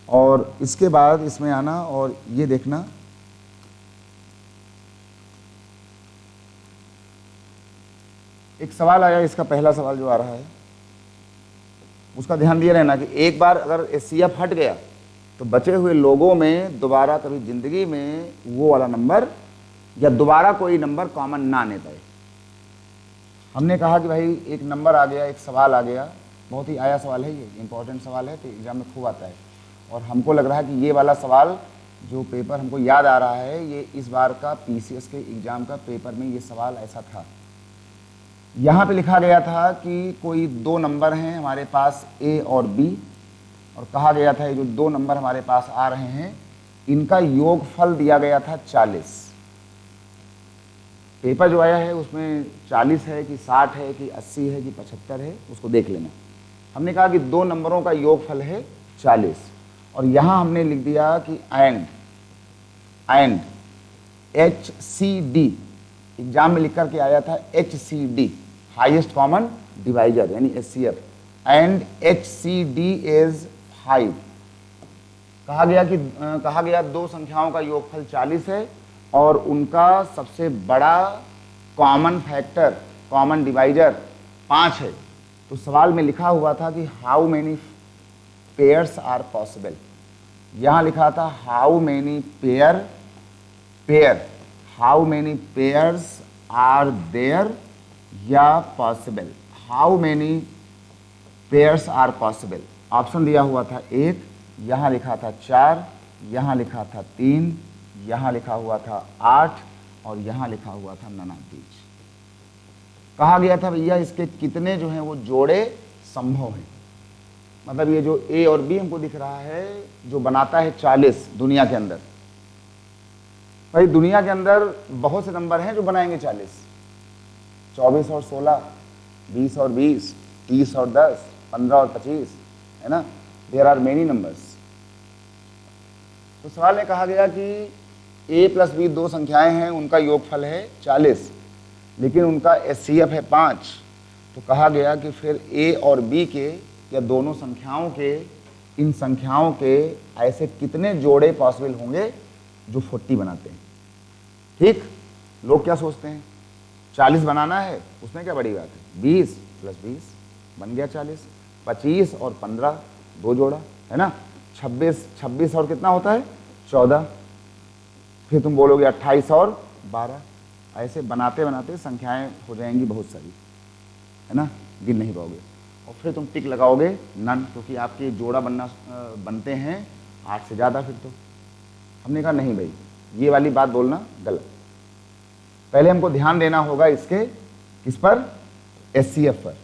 Speaker 1: और इसके बाद इसमें आना और ये देखना। एक सवाल आया, इसका पहला सवाल जो आ रहा है उसका ध्यान दिए रहना कि एक बार अगर एचसीएफ हट गया तो बचे हुए लोगों में दोबारा कभी ज़िंदगी में वो वाला नंबर या दोबारा कोई नंबर कॉमन ना आने पाए। हमने कहा कि भाई एक नंबर आ गया, एक सवाल आ गया, बहुत ही आया सवाल है, ये इंपॉर्टेंट सवाल है, तो एग्जाम में खूब आता है, और हमको लग रहा है कि ये वाला सवाल जो पेपर हमको याद आ रहा है, ये इस बार का पीसीएस के एग्ज़ाम का पेपर में ये सवाल ऐसा था। यहाँ पे लिखा गया था कि कोई 2 नंबर हैं हमारे पास A और B, और कहा गया था ये जो 2 नंबर हमारे पास आ रहे हैं इनका योगफल दिया गया था 40। पेपर जो आया है उसमें 40 है कि 60 है कि 80 है कि 75 है, उसको देख लेना। हमने कहा कि 2 नंबरों का योगफल है 40, और यहाँ हमने लिख दिया कि एंड HCD, एग्जाम में लिख करके आया था HCD, हाईएस्ट कॉमन डिवाइजर यानी एचसीएफ, एंड HCD इज 5। कहा गया 2 संख्याओं का योगफल 40 है और उनका सबसे बड़ा कॉमन फैक्टर, कॉमन डिवाइजर 5 है। तो सवाल में लिखा हुआ था कि how many pairs are possible. यहाँ लिखा था how many how many pairs are there या possible, how many pairs are possible. Option दिया हुआ था 1, यहाँ लिखा था 4, यहाँ लिखा था 3, यहाँ लिखा हुआ था 8 और यहाँ लिखा हुआ था 29। कहा गया था भैया इसके कितने जो हैं वो जोड़े संभव हैं। मतलब ये जो ए और बी हमको दिख रहा है जो बनाता है 40 दुनिया के अंदर। भाई दुनिया के अंदर बहुत से नंबर हैं जो बनाएंगे 40, 24 और 16, 20 और 20, 30 और 10, 15 और 25, है ना। There are many numbers. तो सवाल में कहा गया कि a प्लस बी दो संख्याएं हैं, उनका योगफल है 40, लेकिन उनका एचसीएफ है 5। तो कहा गया कि फिर a और b के या दोनों संख्याओं के, इन संख्याओं के ऐसे कितने जोड़े पॉसिबल होंगे जो 40 बनाते हैं। ठीक, लोग क्या सोचते हैं 40 बनाना है, उसमें क्या बड़ी बात है, 20 प्लस 20 बन गया 40, 25 और 15 दो जोड़ा, है ना। 26 और कितना होता है 14, फिर तुम बोलोगे 28 और 12, ऐसे बनाते बनाते संख्याएं हो जाएंगी बहुत सारी, है ना, गिन नहीं पाओगे। और फिर तुम टिक लगाओगे नन, क्योंकि आपके जोड़ा बनते हैं 8 से ज़्यादा। फिर तो हमने कहा नहीं भाई, ये वाली बात बोलना गलत। पहले हमको ध्यान देना होगा इसके किस पर, एचसीएफ पर।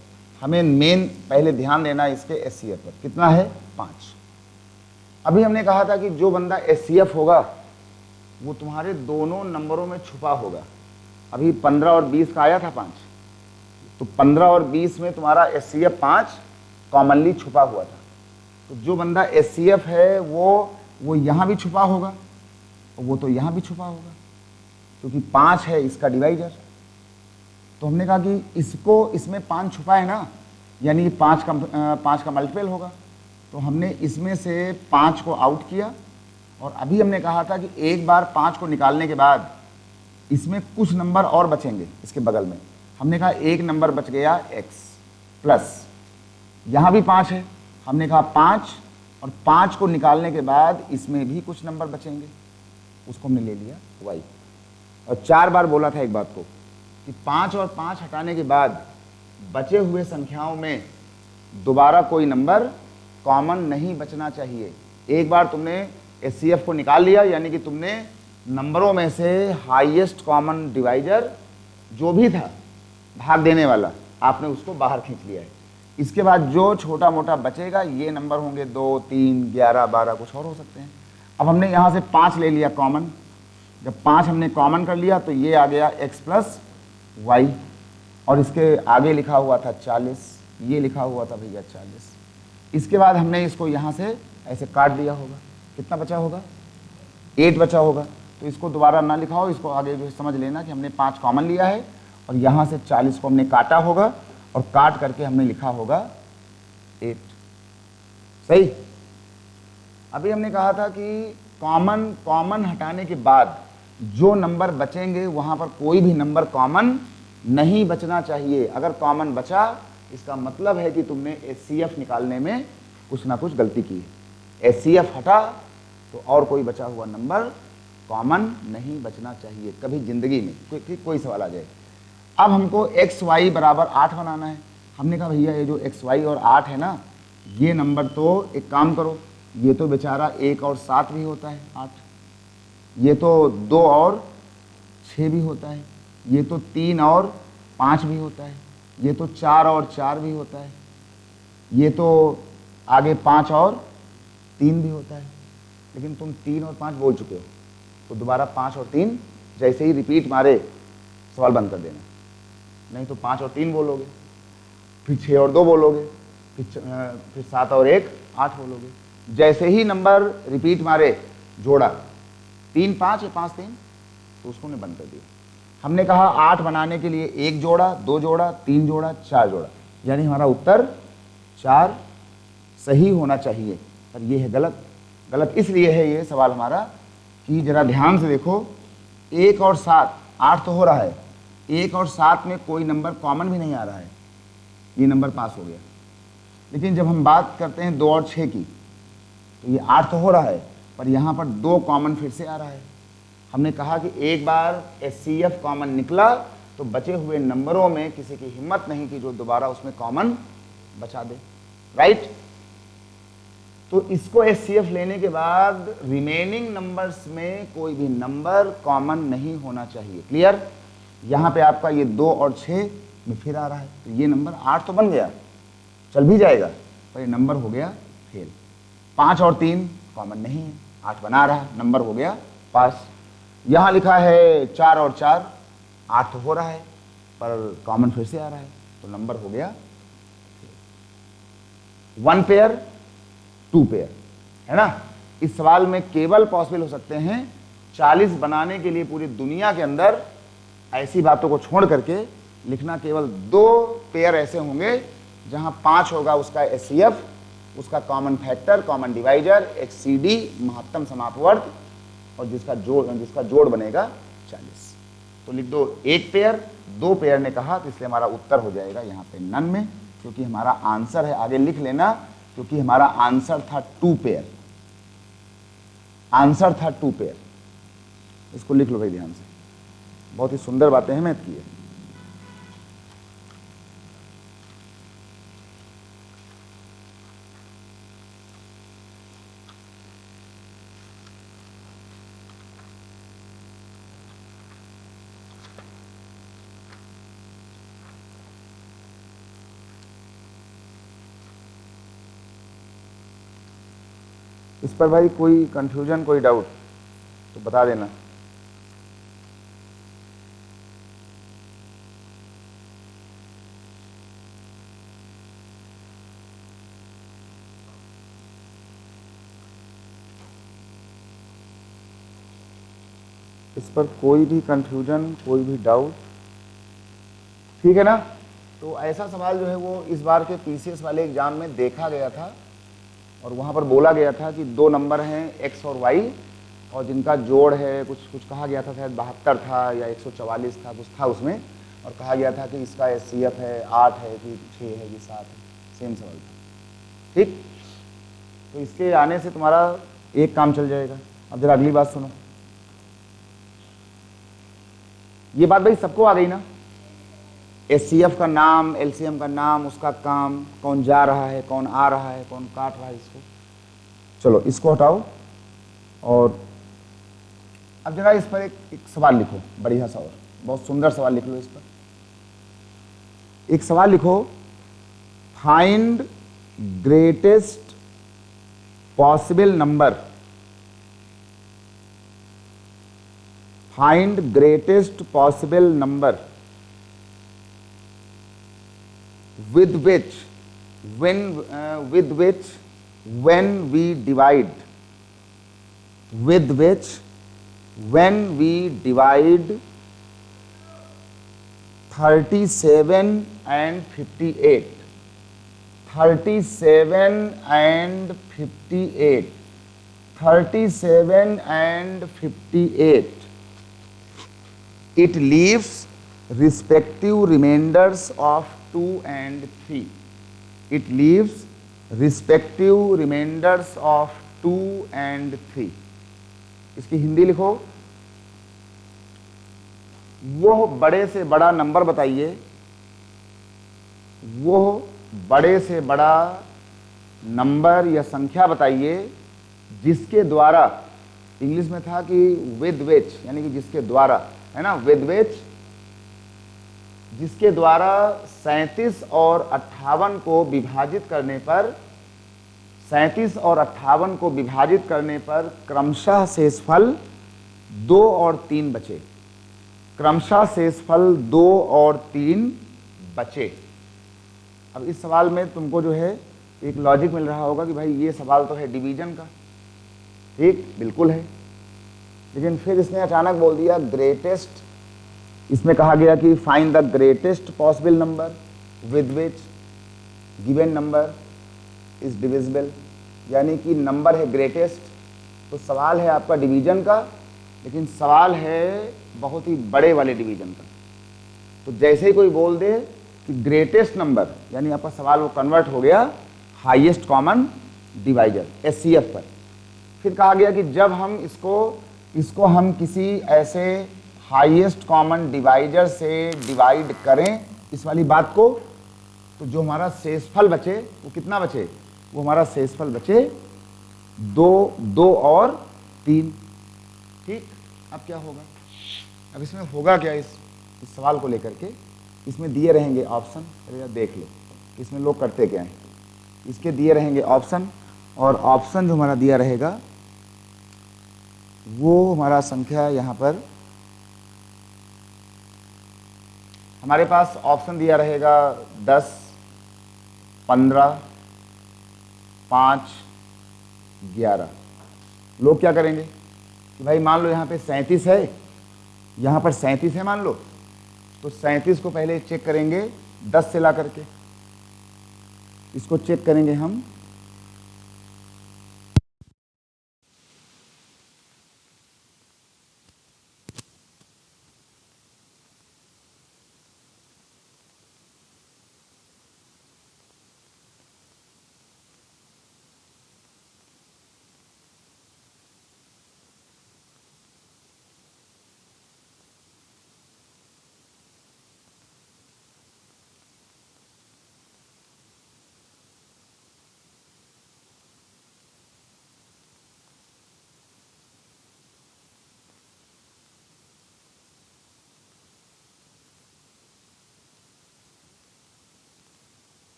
Speaker 1: हमें मेन पहले ध्यान देना है इसके एचसीएफ पर। कितना है 5। अभी हमने कहा था कि जो बंदा एचसीएफ होगा वो तुम्हारे दोनों नंबरों में छुपा होगा। अभी 15 और 20 का आया था 5, तो 15 और 20 में तुम्हारा एचसीएफ 5 कॉमनली छुपा हुआ था। तो जो बंदा एचसीएफ है वो यहाँ भी छुपा होगा और वो तो यहाँ भी छुपा होगा, क्योंकि 5 है इसका डिवाइजर। तो हमने कहा कि इसको, इसमें 5 छुपा है ना, यानी 5 का मल्टीपल होगा। तो हमने इसमें से 5 को आउट किया और अभी हमने कहा था कि एक बार 5 को निकालने के बाद इसमें कुछ नंबर और बचेंगे इसके बगल में। हमने कहा एक नंबर बच गया x प्लस, यहाँ भी 5 है, हमने कहा 5 और 5 को निकालने के बाद इसमें भी कुछ नंबर बचेंगे, उसको हमने ले लिया y। और 4 बार बोला था एक बात को कि 5 और 5 हटाने के बाद बचे हुए संख्याओं में दोबारा कोई नंबर कॉमन नहीं बचना चाहिए। एक बार तुमने एचसीएफ को निकाल लिया, यानी कि तुमने नंबरों में से हाईएस्ट कॉमन डिवाइजर जो भी था भाग देने वाला, आपने उसको बाहर खींच लिया है। इसके बाद जो छोटा मोटा बचेगा ये नंबर होंगे 2, 3, 11, 12, कुछ और हो सकते हैं। अब हमने यहाँ से 5 ले लिया कॉमन। जब 5 हमने कॉमन कर लिया तो ये आ गया x प्लस वाई, और इसके आगे लिखा हुआ था 40, ये लिखा हुआ था भैया 40। इसके बाद हमने इसको यहाँ से ऐसे काट दिया होगा, कितना बचा होगा 8 बचा होगा। तो इसको दोबारा ना लिखाओ, इसको आगे जो समझ लेना कि हमने 5 कॉमन लिया है और यहाँ से 40 को हमने काटा होगा और काट करके हमने लिखा होगा 8। सही। अभी हमने कहा था कि कॉमन हटाने के बाद जो नंबर बचेंगे वहाँ पर कोई भी नंबर कॉमन नहीं बचना चाहिए। अगर कॉमन बचा इसका मतलब है कि तुमने एचसीएफ निकालने में कुछ ना कुछ गलती की है। एचसीएफ हटा तो और कोई बचा हुआ नंबर कॉमन नहीं बचना चाहिए कभी जिंदगी में। कोई सवाल आ जाए। अब हमको एक्स वाई बराबर 8 बनाना है। हमने कहा भैया ये जो एक्स वाई और 8 है ना, ये नंबर तो एक काम करो, ये तो बेचारा 1 और 7 भी होता है 8, ये तो 2 और 6 भी होता है, ये तो 3 और 5 भी होता है, ये तो 4 और 4 भी होता है, ये तो आगे 5 और 3 भी होता है। लेकिन तुम 3 और 5 बोल चुके हो, तो दोबारा 5 और 3 जैसे ही रिपीट मारे सवाल बंद कर देना। नहीं तो 5 और 3 बोलोगे, फिर 6 और 2 बोलोगे, फिर 7 और 1 8 बोलोगे। जैसे ही नंबर रिपीट मारे जोड़ा 3 5 या 5 3, तो उसको ने बंद कर दिया। हमने कहा 8 बनाने के लिए 1 जोड़ा, 2 जोड़ा, 3 जोड़ा, 4 जोड़ा, यानी हमारा उत्तर 4 सही होना चाहिए। पर ये है गलत। गलत इसलिए है ये सवाल हमारा कि जरा ध्यान से देखो, 1 और 7, 8 तो हो रहा है, 1 और 7 में कोई नंबर कॉमन भी नहीं आ रहा है, ये नंबर पास हो गया। लेकिन जब हम बात करते हैं 2 और 6 की, तो ये 8 तो हो रहा है, पर यहाँ पर 2 कॉमन फिर से आ रहा है। हमने कहा कि एक बार एचसीएफ कॉमन निकला तो बचे हुए नंबरों में किसी की हिम्मत नहीं कि जो दोबारा उसमें कॉमन बचा दे। राइट। तो इसको HCF लेने के बाद रिमेनिंग नंबर्स में कोई भी नंबर कॉमन नहीं होना चाहिए। क्लियर? यहाँ पे आपका ये 2 और 6 में फिर आ रहा है, तो ये नंबर 8 तो बन गया, चल भी जाएगा, पर ये नंबर हो गया फेल। 5 और 3 कॉमन नहीं है, 8 बना रहा, नंबर हो गया पास। यहाँ लिखा है 4 और 4, 8 तो हो रहा है, पर कॉमन फिर से आ रहा है, तो नंबर हो गया 1 पेयर 2 पेयर, है ना। इस सवाल में केवल पॉसिबल हो सकते हैं 40 बनाने के लिए पूरी दुनिया के अंदर ऐसी बातों को छोड़ करके लिखना केवल 2 पेयर ऐसे होंगे जहां 5 होगा उसका HCF, उसका कॉमन फैक्टर, कॉमन डिवाइजर, एक CD महत्तम समापवर्ग, और जिसका जोड़ बनेगा 40। तो लिख दो 1 पेयर, 2 पेयर ने कहा, तो इसलिए हमारा उत्तर हो जाएगा यहाँ पे नन में, क्योंकि हमारा आंसर है, आगे लिख लेना, क्योंकि हमारा आंसर था 2 पेयर, आंसर था 2 पेयर। इसको लिख लो भाई ध्यान से, बहुत ही सुंदर बातें हैं मैथ की है। इस पर भाई कोई कंफ्यूजन, कोई डाउट तो बता देना। इस पर कोई भी कंफ्यूजन, कोई भी डाउट, ठीक है ना। तो ऐसा सवाल जो है वो इस बार के PCS वाले एग्जाम में देखा गया था, और वहाँ पर बोला गया था कि 2 नंबर हैं X और Y, और जिनका जोड़ है कुछ कहा गया था, शायद 72 था या 144 था, कुछ था उसमें, और कहा गया था कि इसका HCF है 8 है कि 6 है कि 7 है, सेम सवाल था। ठीक, तो इसके आने से तुम्हारा एक काम चल जाएगा। अब जरा अगली बात सुनो, ये बात भाई सबको आ गई ना, HCF का नाम, LCM का नाम, उसका काम, कौन जा रहा है, कौन आ रहा है, कौन काट रहा है इसको। चलो इसको हटाओ, और अब जरा इस पर एक सवाल लिखो, बढ़िया सा और बहुत सुंदर सवाल लिख लो। इस पर एक सवाल लिखो, find greatest possible number, find greatest possible number with which when we divide 37 and 58, 37 and 58, 37 and 58, it leaves respective remainders of 2 and 3. It leaves respective remainders of 2 and 3. इसकी हिंदी लिखो, वो बड़े से बड़ा नंबर बताइए, वो बड़े से बड़ा नंबर या संख्या बताइए जिसके द्वारा, इंग्लिश में था कि विद विच, यानी कि जिसके द्वारा, है ना, विद विच, जिसके द्वारा 37 और 58 को विभाजित करने पर, 37 और 58 को विभाजित करने पर क्रमशः शेषफल 2 और 3 बचे, क्रमशः शेषफल 2 और 3 बचे। अब इस सवाल में तुमको जो है एक लॉजिक मिल रहा होगा कि भाई ये सवाल तो है डिवीजन का, ठीक, बिल्कुल है, लेकिन फिर इसने अचानक बोल दिया ग्रेटेस्ट। इसमें कहा गया कि find the greatest possible number with which given number is divisible, यानी कि नंबर है ग्रेटेस्ट, तो सवाल है आपका डिवीजन का, लेकिन सवाल है बहुत ही बड़े वाले डिवीजन का। तो जैसे ही कोई बोल दे कि ग्रेटेस्ट नंबर, यानी आपका सवाल वो कन्वर्ट हो गया हाईएस्ट कॉमन डिवाइजर HCF पर। फिर कहा गया कि जब हम इसको हम किसी ऐसे हाईएस्ट कॉमन डिवाइजर से डिवाइड करें इस वाली बात को, तो जो हमारा शेषफल बचे वो कितना बचे, वो हमारा शेषफल बचे दो, दो और तीन। ठीक, अब क्या होगा, अब इसमें होगा क्या, इस सवाल को लेकर के इसमें दिए रहेंगे ऑप्शन। अरे यार देख लो कि इसमें लोग करते क्या हैं। इसके दिए रहेंगे ऑप्शन, और ऑप्शन जो हमारा दिया रहेगा वो हमारा संख्या यहाँ पर हमारे पास ऑप्शन दिया रहेगा 10, 15, 5, 11। लोग क्या करेंगे कि भाई मान लो यहाँ पे 37 है, यहाँ पर 37 है मान लो, तो 37 को पहले चेक करेंगे 10 से ला करके, इसको चेक करेंगे हम।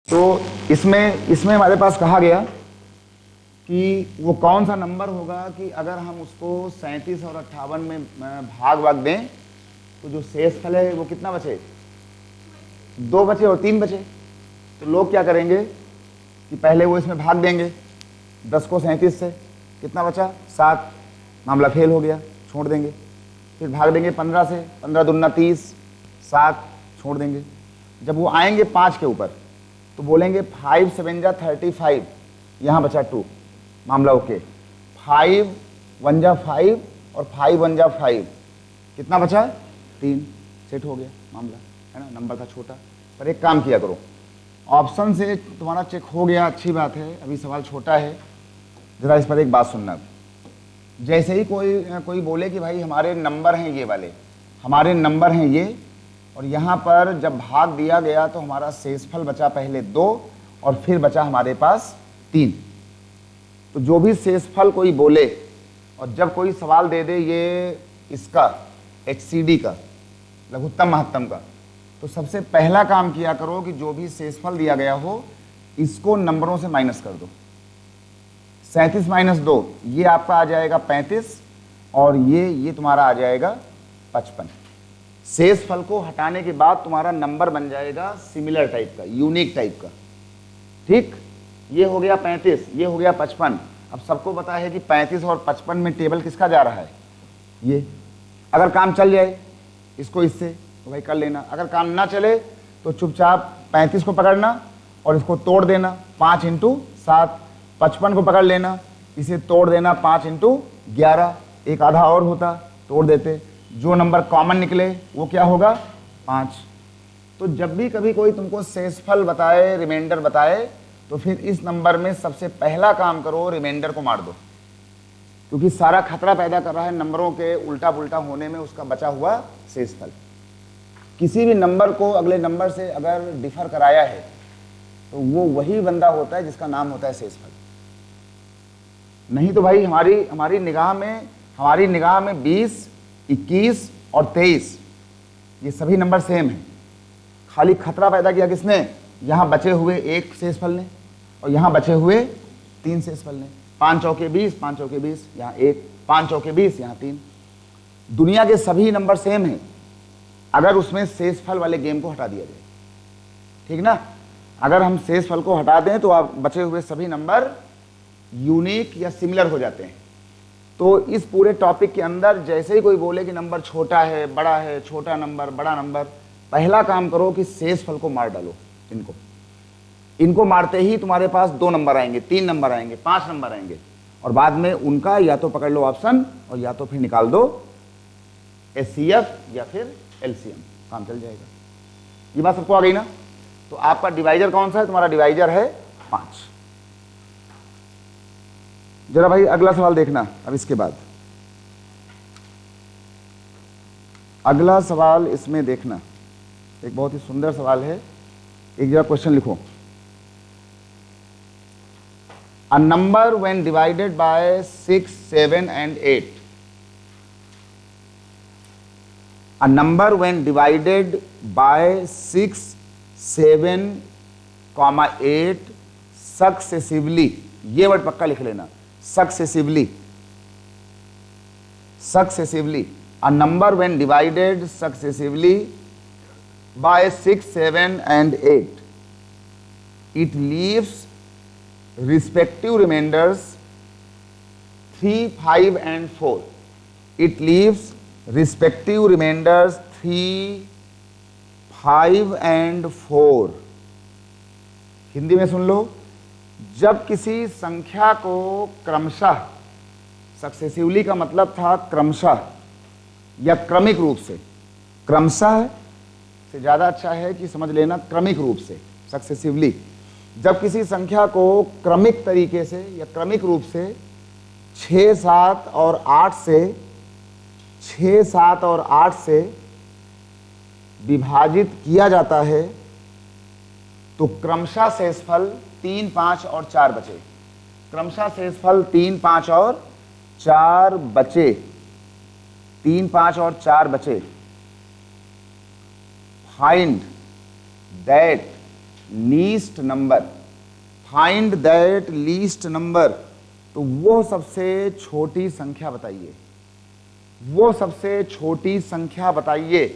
Speaker 1: तो इसमें इसमें हमारे पास कहा गया कि वो कौन सा नंबर होगा कि अगर हम उसको 37 और 58 में भाग भाग दें तो जो शेष फल है वो कितना बचे, 2 बचे और 3 बचे। तो लोग क्या करेंगे कि पहले वो इसमें भाग देंगे 10 को 37 से, कितना बचा 7, मामला फेल हो गया, छोड़ देंगे। फिर भाग देंगे 15 से, 15 दूना 30, 7 छोड़ देंगे। जब वो आएंगे 5 के ऊपर तो बोलेंगे 5 7 जा 35, यहाँ बचा 2, मामला ओके। 5 1 जा 5 और 5 1 जा 5, कितना बचा? 3। सेट हो गया मामला, है ना, नंबर था छोटा। पर एक काम किया करो, ऑप्शन से तुम्हारा चेक हो गया, अच्छी बात है, अभी सवाल छोटा है। जरा इस पर एक बात सुनना, जैसे ही कोई बोले कि भाई हमारे नंबर हैं ये वाले, हमारे नंबर हैं ये, और यहाँ पर जब भाग दिया गया तो हमारा शेषफल बचा पहले 2 और फिर बचा हमारे पास 3। तो जो भी शेषफल कोई बोले और जब कोई सवाल दे दे ये इसका HCD का, लघुत्तम महत्तम का, तो सबसे पहला काम किया करो कि जो भी शेषफल दिया गया हो इसको नंबरों से माइनस कर दो। 37 - 2 ये आपका आ जाएगा 35 और ये तुम्हारा आ जाएगा 55। शेषफल को हटाने के बाद तुम्हारा नंबर बन जाएगा सिमिलर टाइप का, यूनिक टाइप का। ठीक, ये हो गया 35, ये हो गया 55। अब सबको पता है कि 35 और 55 में टेबल किसका जा रहा है? ये। अगर काम चल जाए इसको इससे तो भाई कर लेना, अगर काम ना चले तो चुपचाप 35 को पकड़ना और इसको तोड़ देना 5 × 7, 55 को पकड़ लेना, इसे तोड़ देना 5 × 11, एक आधा और होता तोड़ देते, जो नंबर कॉमन निकले वो क्या होगा? 5। तो जब भी कभी कोई तुमको शेषफल बताए, रिमाइंडर बताए, तो फिर इस नंबर में सबसे पहला काम करो, रिमाइंडर को मार दो, क्योंकि सारा खतरा पैदा कर रहा है नंबरों के उल्टा पुल्टा होने में उसका बचा हुआ शेषफल। किसी भी नंबर को अगले नंबर से अगर डिफर कराया है तो वो वही बंदा होता है जिसका नाम होता है शेषफल। नहीं तो भाई हमारी निगाह में 20, 21 और 23 ये सभी नंबर सेम हैं। खाली खतरा पैदा किया किसने? यहाँ बचे हुए एक शेषफल ने और यहाँ बचे हुए 3 शेषफल ने। 5 चौके 20, 5 चौके 20, यहाँ 1, 5 चौके 20, यहाँ 3। दुनिया के सभी नंबर सेम हैं अगर उसमें शेषफल वाले गेम को हटा दिया जाए। ठीक ना? अगर हम शेषफल को हटा दें तो आप बचे हुए सभी नंबर यूनिक या सिमिलर हो जाते हैं। तो इस पूरे टॉपिक के अंदर जैसे ही कोई बोले कि नंबर छोटा है, बड़ा है, छोटा नंबर, बड़ा नंबर, पहला काम करो कि शेषफल को मार डालो। इनको मारते ही तुम्हारे पास 2 नंबर आएंगे, 3 नंबर आएंगे, 5 नंबर आएंगे, और बाद में उनका या तो पकड़ लो ऑप्शन और या तो फिर निकाल दो HCF या फिर LCM, काम चल जाएगा। ये बात सबको आ गई ना? तो आपका डिवाइजर कौन सा है? तुम्हारा डिवाइजर है 5। जरा भाई अगला सवाल देखना। अब इसके बाद अगला सवाल इसमें देखना, एक बहुत ही सुंदर सवाल है। एक जरा क्वेश्चन लिखो। A number when divided by 6, 7 and 8. A number when divided by 6, 7, 8 successively, ये वर्ड पक्का लिख लेना, successively. A number when divided successively by 6, 7 and 8, it leaves respective remainders 3, 5 and 4. It leaves respective remainders 3, 5 and 4. Hindi में सुन लो। जब किसी संख्या को क्रमशः, सक्सेसिवली का मतलब था क्रमशः या क्रमिक रूप से, क्रमशः से ज़्यादा अच्छा है कि समझ लेना क्रमिक रूप से, सक्सेसिवली। जब किसी संख्या को क्रमिक तरीके से या क्रमिक रूप से 6, 7 और 8 से विभाजित किया जाता है तो क्रमशः शेषफल 3, 5 और 4 बचे। क्रमशः शेषफल 3, 5 और 4 बचे। 3, 5 और 4 बचे। Find that least number, find that least number, तो वो सबसे छोटी संख्या बताइए, वो सबसे छोटी संख्या बताइए।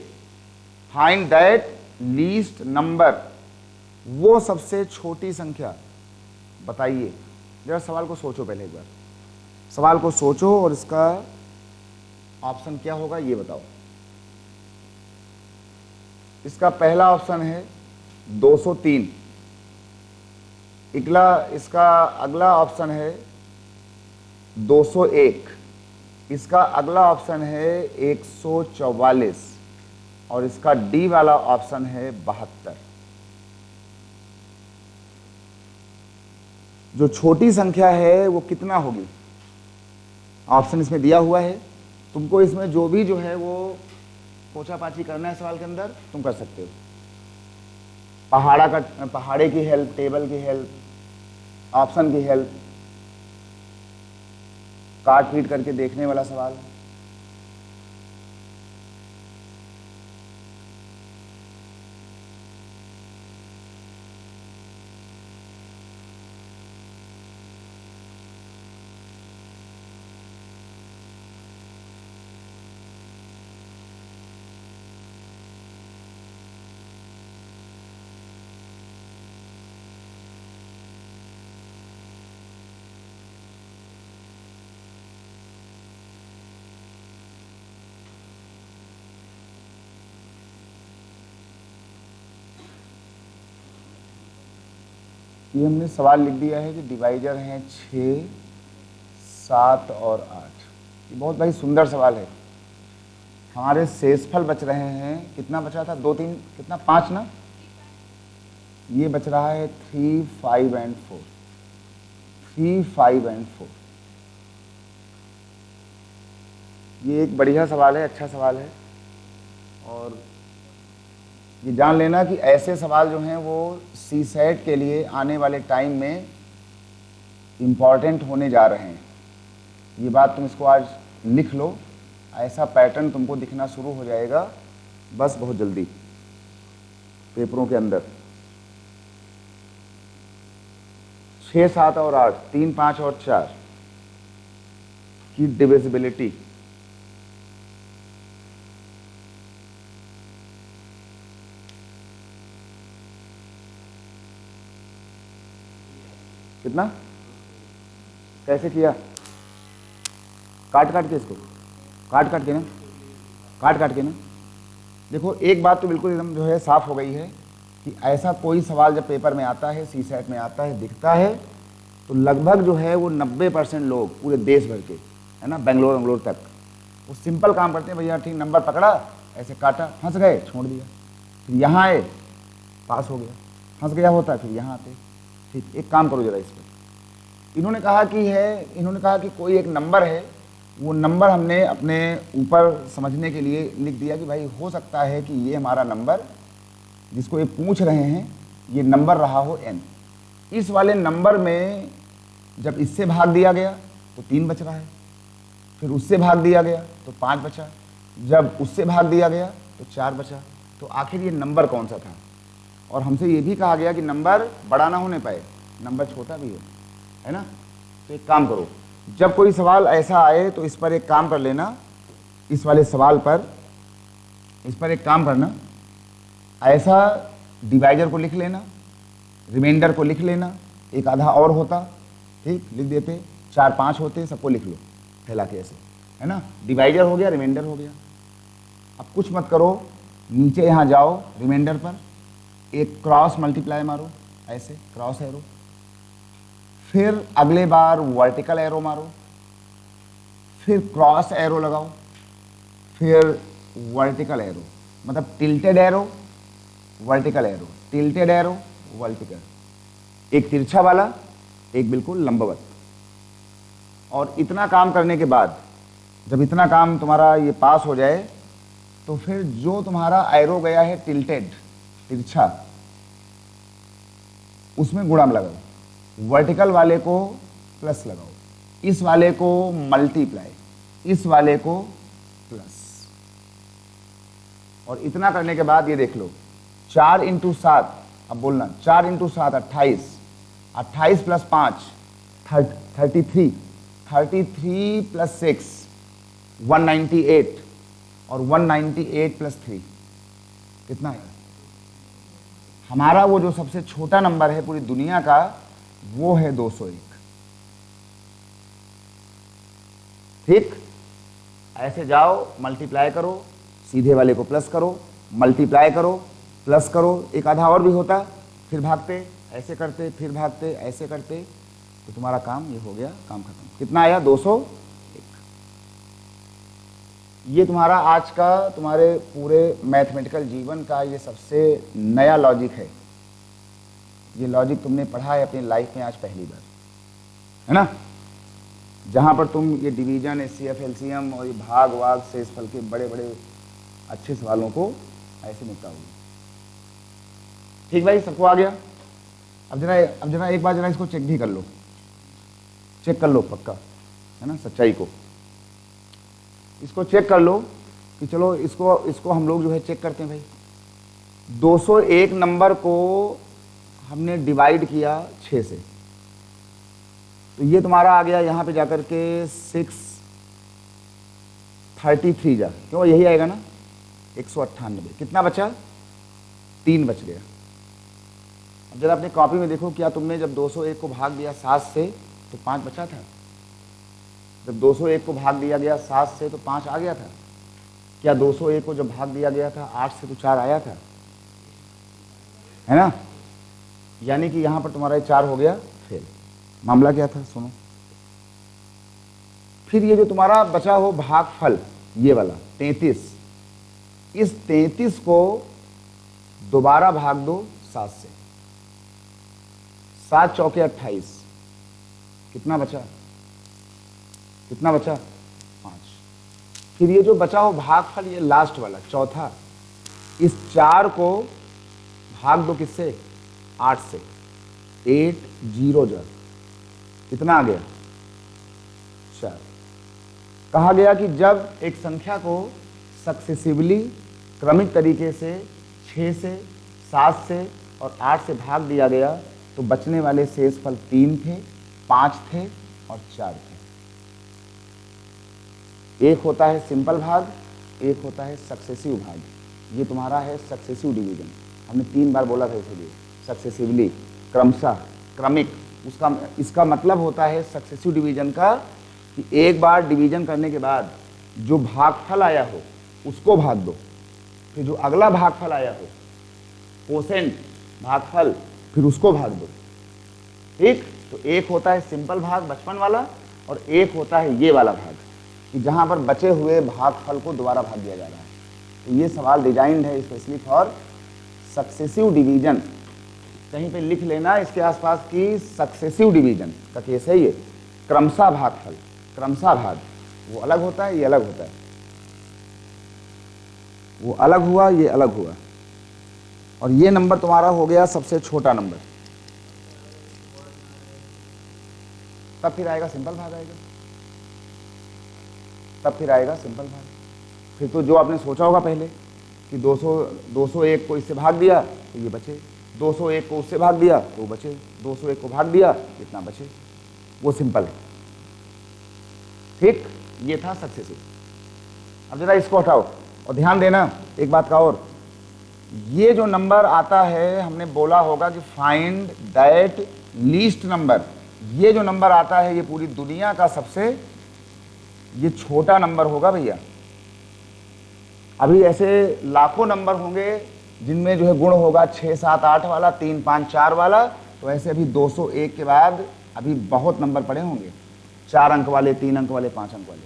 Speaker 1: फाइंड दैट लीस्ट नंबर, वो सबसे छोटी संख्या बताइए। जरा सवाल को सोचो, पहले एक बार सवाल को सोचो और इसका ऑप्शन क्या होगा ये बताओ। इसका पहला ऑप्शन है 203। इसका अगला ऑप्शन है 201। इसका अगला ऑप्शन है 144 और इसका डी वाला ऑप्शन है 72। जो छोटी संख्या है वो कितना होगी? ऑप्शन इसमें दिया हुआ है, तुमको इसमें जो भी जो है वो पोछा पाछी करना है सवाल के अंदर तुम कर सकते हो। पहाड़े की हेल्प, टेबल की हेल्प, ऑप्शन की हेल्प, काट पीट करके देखने वाला सवाल। ये हमने सवाल लिख दिया है कि डिवाइजर हैं 6, 7 और 8। ये बहुत भाई सुंदर सवाल है। हमारे शेषफल बच रहे हैं, कितना बचा था? 2, 3, कितना? 5 ना? ये बच रहा है 3, 5 एंड 4। 3, 5 एंड 4। ये एक बढ़िया सवाल है, अच्छा सवाल है। और ये जान लेना कि ऐसे सवाल जो हैं वो सीसेट के लिए आने वाले टाइम में इम्पॉर्टेंट होने जा रहे हैं। ये बात तुम इसको आज लिख लो, ऐसा पैटर्न तुमको दिखना शुरू हो जाएगा बस बहुत जल्दी पेपरों के अंदर। 6, 7 और 8, 3, 5 और 4 की डिविजिबिलिटी। कितना? कैसे किया? काट के इसको, काट के ना। देखो एक बात तो बिल्कुल एकदम जो है साफ हो गई है कि ऐसा कोई सवाल जब पेपर में आता है, सीसेट में आता है, दिखता है तो लगभग जो है वो 90% लोग पूरे देश भर के, है ना, बेंगलोर तक, वो सिंपल काम करते हैं। भैया ठीक, नंबर पकड़ा, ऐसे काटा, फंस गए, छोड़ दिया, फिर यहाँ आए, पास हो गया। फंस गया होता है, फिर यहाँ आते। ठीक, एक काम करो जरा इस पर। इन्होंने कहा कि कोई एक नंबर है, वो नंबर हमने अपने ऊपर समझने के लिए लिख दिया कि भाई हो सकता है कि ये हमारा नंबर जिसको ये पूछ रहे हैं ये नंबर रहा हो n। इस वाले नंबर में जब इससे भाग दिया गया तो 3 बच रहा है, फिर उससे भाग दिया गया तो 5 बचा, जब उससे भाग दिया गया तो 4 बचा। तो आखिर ये नंबर कौन सा था? और हमसे ये भी कहा गया कि नंबर बड़ा ना होने पाए, नंबर छोटा भी हो, है ना। तो एक काम करो, जब कोई सवाल ऐसा आए तो इस पर एक काम कर लेना, इस वाले सवाल पर इस पर एक काम करना, ऐसा डिवाइजर को लिख लेना, रिमाइंडर को लिख लेना, एक आधा और होता, ठीक, लिख देते, 4, 5 होते, सबको लिख लो फैला के ऐसे, है ना। डिवाइजर हो गया, रिमाइंडर हो गया। अब कुछ मत करो, नीचे यहाँ जाओ, रिमाइंडर पर एक क्रॉस मल्टीप्लाई मारो, ऐसे क्रॉस एरो, फिर अगले बार वर्टिकल एरो मारो, फिर क्रॉस एरो लगाओ, फिर वर्टिकल एरो, मतलब tilted arrow, vertical arrow, tilted arrow, vertical, एक तिरछा वाला, एक बिल्कुल लंबवत। और इतना काम करने के बाद जब इतना काम तुम्हारा ये पास हो जाए तो फिर जो तुम्हारा एरो गया है टिल्टेड, तिरछा, उसमें गुणा लगाओ, वर्टिकल वाले को प्लस लगाओ, इस वाले को मल्टीप्लाई, इस वाले को प्लस। और इतना करने के बाद ये देख लो, 4 × 7, अब बोलना 4 × 7 28, 28 + 5 33, 33 + 6 198, और 198 + 3 कितना है? हमारा वो जो सबसे छोटा नंबर है पूरी दुनिया का वो है 201। ठीक, ऐसे जाओ, मल्टीप्लाई करो, सीधे वाले को प्लस करो, मल्टीप्लाई करो, प्लस करो, एक आधा और भी होता, फिर भागते, ऐसे करते, फिर भागते, ऐसे करते, तो तुम्हारा काम ये हो गया, काम खत्म। कितना आया? 201। ये तुम्हारा आज का, तुम्हारे पूरे मैथमेटिकल जीवन का ये सबसे नया लॉजिक है। ये लॉजिक तुमने पढ़ा है अपनी लाइफ में आज पहली बार, है ना? जहाँ पर तुम ये डिवीजन, एचसीएफ, एलसीएम और ये भाग वाग शेषफल के बड़े बड़े अच्छे सवालों को ऐसे निपटाओगे। ठीक भाई, सबको आ गया? अब जरा एक बार जरा इसको चेक भी कर लो, चेक कर लो पक्का, है ना, सच्चाई को। इसको चेक कर लो कि चलो इसको हम लोग जो है चेक करते हैं भाई। 201 नंबर को हमने डिवाइड किया 6 से, तो ये तुम्हारा आ गया यहाँ पे जाकर के 633 जा, क्यों यही आएगा ना, 198। कितना बचा? 3 बच गया। अब जरा अपनी कॉपी में देखो, क्या तुमने जब 201 को भाग दिया 7 से तो 5 बचा था? जब 201 को भाग दिया गया 7 से तो 5 आ गया था? क्या 201 को जब भाग दिया गया था 8 से तो 4 आया था, है ना? यानी कि यहां पर तुम्हारा 4 हो गया फेल। मामला क्या था सुनो। फिर ये जो तुम्हारा बचा हो भागफल, ये वाला 33, इस 33 को दोबारा भाग दो 7 से। 7 चौके 28, कितना बचा? कितना बचा? 5। फिर ये जो बचा हो भागफल, ये लास्ट वाला चौथा, इस 4 को भाग दो किससे? 8 से। 8 0 जा, कितना आ गया? 4। कहा गया कि जब एक संख्या को सक्सेसिवली क्रमिक तरीके से 6 से, 7 से और 8 से भाग दिया गया तो बचने वाले शेषफल 3 थे, 5 थे और 4 थे। एक होता है सिंपल भाग, एक होता है सक्सेसिव भाग। ये तुम्हारा है सक्सेसिव डिवीजन। हमने 3 बार बोला था इसीलिए, सक्सेसिवली, क्रमशः, क्रमिक। इसका मतलब होता है सक्सेसिव डिवीजन का कि एक बार डिवीजन करने के बाद जो भागफल आया हो उसको भाग दो, फिर जो अगला भागफल आया हो, कोसेंट भागफल, फिर उसको भाग दो। ठीक? तो एक होता है सिंपल भाग बचपन वाला, और एक होता है ये वाला भाग कि जहां पर बचे हुए भागफल को दोबारा भाग दिया जा रहा है। तो ये सवाल डिजाइंड है स्पेशली फॉर सक्सेसिव डिवीजन। कहीं पे लिख लेना इसके आसपास की सक्सेसिव डिवीजन का केस है ये। क्रमशः भागफल, क्रमशः भाग, वो अलग होता है, ये अलग होता है। वो अलग हुआ, ये अलग हुआ। और ये नंबर तुम्हारा हो गया सबसे छोटा नंबर। तब फिर आएगा सिंपल भाग आएगा, तब फिर आएगा सिंपल भाग। फिर तो जो आपने सोचा होगा पहले कि 201 को इससे भाग दिया तो ये बचे, 201 को उससे भाग दिया तो बचे, 201 को भाग दिया कितना बचे, वो सिंपल है। ठीक? ये था सक्सेसिव। अब जरा इसको हटाओ और ध्यान देना एक बात का और, ये जो नंबर आता है, हमने बोला होगा कि फाइंड दैट लीस्ट नंबर। ये जो नंबर आता है ये पूरी दुनिया का सबसे ये छोटा नंबर होगा भैया। अभी ऐसे लाखों नंबर होंगे जिनमें जो है गुण होगा 6 7 8 वाला, 3 5 4 वाला। तो ऐसे अभी 201 के बाद अभी बहुत नंबर पड़े होंगे, 4 अंक वाले, 3 अंक वाले, 5 अंक वाले।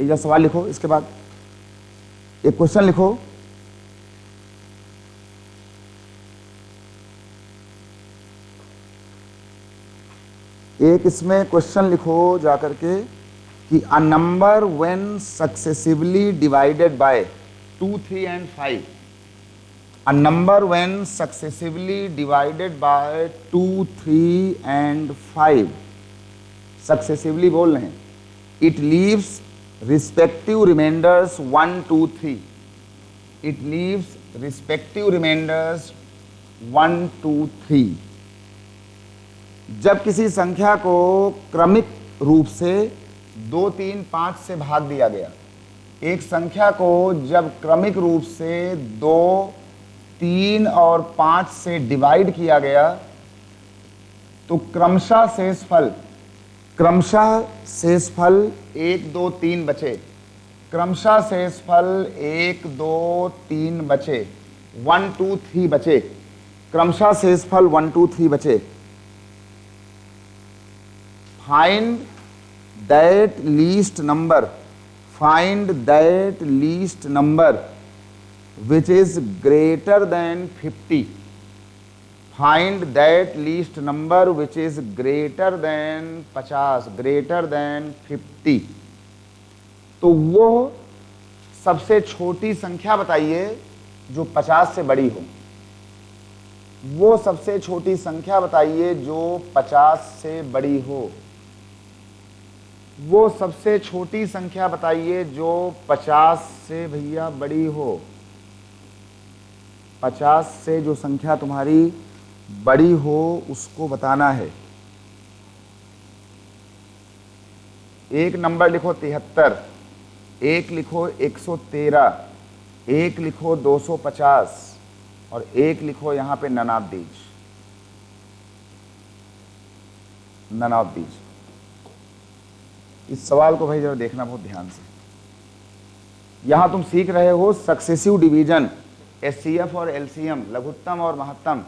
Speaker 1: एक सवाल लिखो, इसके बाद एक क्वेश्चन लिखो। एक इसमें क्वेश्चन लिखो जाकर के कि a number when successively divided by 2 3 and 5, a number when successively divided by 2 3 and 5, successively बोल रहे हैं, it leaves respective reminders 1 2 3, it leaves respective reminders 1 2 3। जब किसी संख्या को क्रमिक रूप से 2 3 5 से भाग दिया गया, एक संख्या को जब क्रमिक रूप से 2 3 और 5 से डिवाइड किया गया तो क्रमशः शेषफल 1 2 3 बचे, क्रमशः शेषफल 1 2 3 बचे, 1 2 3 बचे, क्रमशः शेषफल 1 2 3 बचे। Find that least number, find that least number which is greater than 50, find that least number which is greater than 50, greater than 50। तो वो सबसे छोटी संख्या बताइए जो 50 से बड़ी हो, वो सबसे छोटी संख्या बताइए जो 50 से बड़ी हो, वो सबसे छोटी संख्या बताइए जो 50 से भैया बड़ी हो। 50 से जो संख्या तुम्हारी बड़ी हो उसको बताना है। एक नंबर लिखो 73, एक लिखो 113, एक लिखो 250 और एक लिखो यहां पे none of these, none of these. इस सवाल को भाई जरा देखना बहुत ध्यान से। यहां तुम सीख रहे हो सक्सेसिव डिवीजन, एचसीएफ और एलसीएम, लघुत्तम और महत्तम।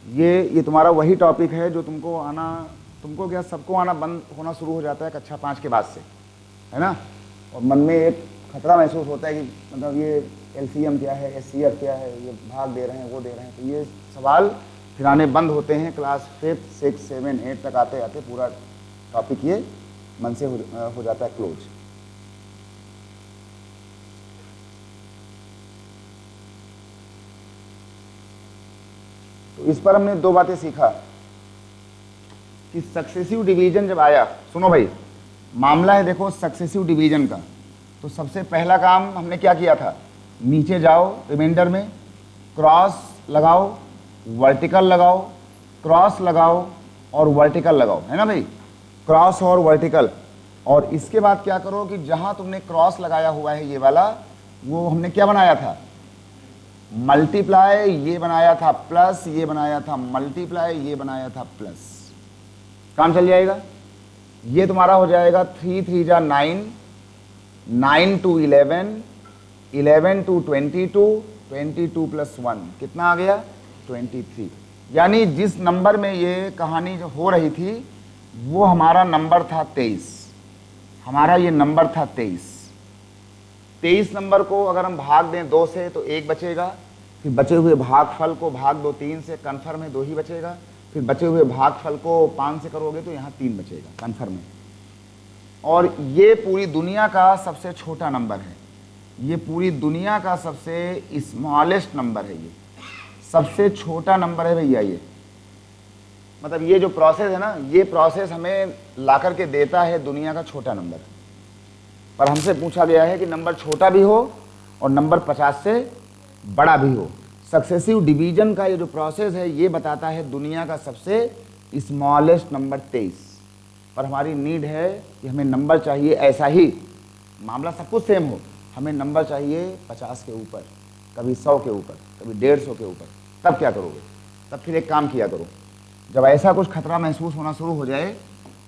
Speaker 1: ये तुम्हारा वही टॉपिक है जो तुमको आना, तुमको क्या सबको आना बंद होना शुरू हो जाता है कक्षा 5 के बाद से, है ना। और मन में एक खतरा महसूस होता है कि मतलब ये एलसीएम क्या है, एचसीएफ क्या है, ये भाग दे रहे हैं, वो दे रहे हैं। तो ये सवाल फिर आने बंद होते हैं क्लास 5, 6, 7, 8 तक आते आते पूरा टॉपिक ये मन से हो जाता है क्लोज। तो इस पर हमने 2 बातें सीखा कि सक्सेसिव डिवीजन जब आया, सुनो भाई मामला है देखो सक्सेसिव डिवीजन का। तो सबसे पहला काम हमने क्या किया था, नीचे जाओ रिमाइंडर में, क्रॉस लगाओ, वर्टिकल लगाओ, क्रॉस लगाओ और वर्टिकल लगाओ, है ना भाई, क्रॉस और वर्टिकल। और इसके बाद क्या करो कि जहां तुमने क्रॉस लगाया हुआ है ये वाला, वो हमने क्या बनाया था, मल्टीप्लाई, ये बनाया था प्लस, ये बनाया था मल्टीप्लाई, ये बनाया था प्लस। काम चल जाएगा। ये तुम्हारा हो जाएगा 3 3 जा 9, 9 to 11, 11 to 22, 22 plus 1 कितना आ गया 23। यानी जिस नंबर में ये कहानी जो हो रही थी वो हमारा नंबर था 23, हमारा ये नंबर था 23। 23 नंबर को अगर हम भाग दें 2 से तो 1 बचेगा, फिर बचे हुए भागफल को भाग दो 3 से, कन्फर्म है 2 ही बचेगा, फिर बचे हुए भागफल को 5 से करोगे तो यहाँ 3 बचेगा, कन्फर्म है। और ये पूरी दुनिया का सबसे छोटा नंबर है, ये पूरी दुनिया का सबसे स्मॉलेस्ट नंबर है, ये सबसे छोटा नंबर है भैया। ये मतलब ये जो प्रोसेस है ना, ये प्रोसेस हमें ला करके देता है दुनिया का छोटा नंबर। पर हमसे पूछा गया है कि नंबर छोटा भी हो और नंबर 50 से बड़ा भी हो। सक्सेसिव डिवीजन का ये जो प्रोसेस है ये बताता है दुनिया का सबसे स्मॉलेस्ट नंबर 23। पर हमारी नीड है कि हमें नंबर चाहिए ऐसा ही, मामला सब कुछ सेम हो, हमें नंबर चाहिए 50 के ऊपर, कभी 100 के ऊपर, कभी 150 के ऊपर। तब क्या करोगे, तब फिर एक काम किया करो, जब ऐसा कुछ खतरा महसूस होना शुरू हो जाए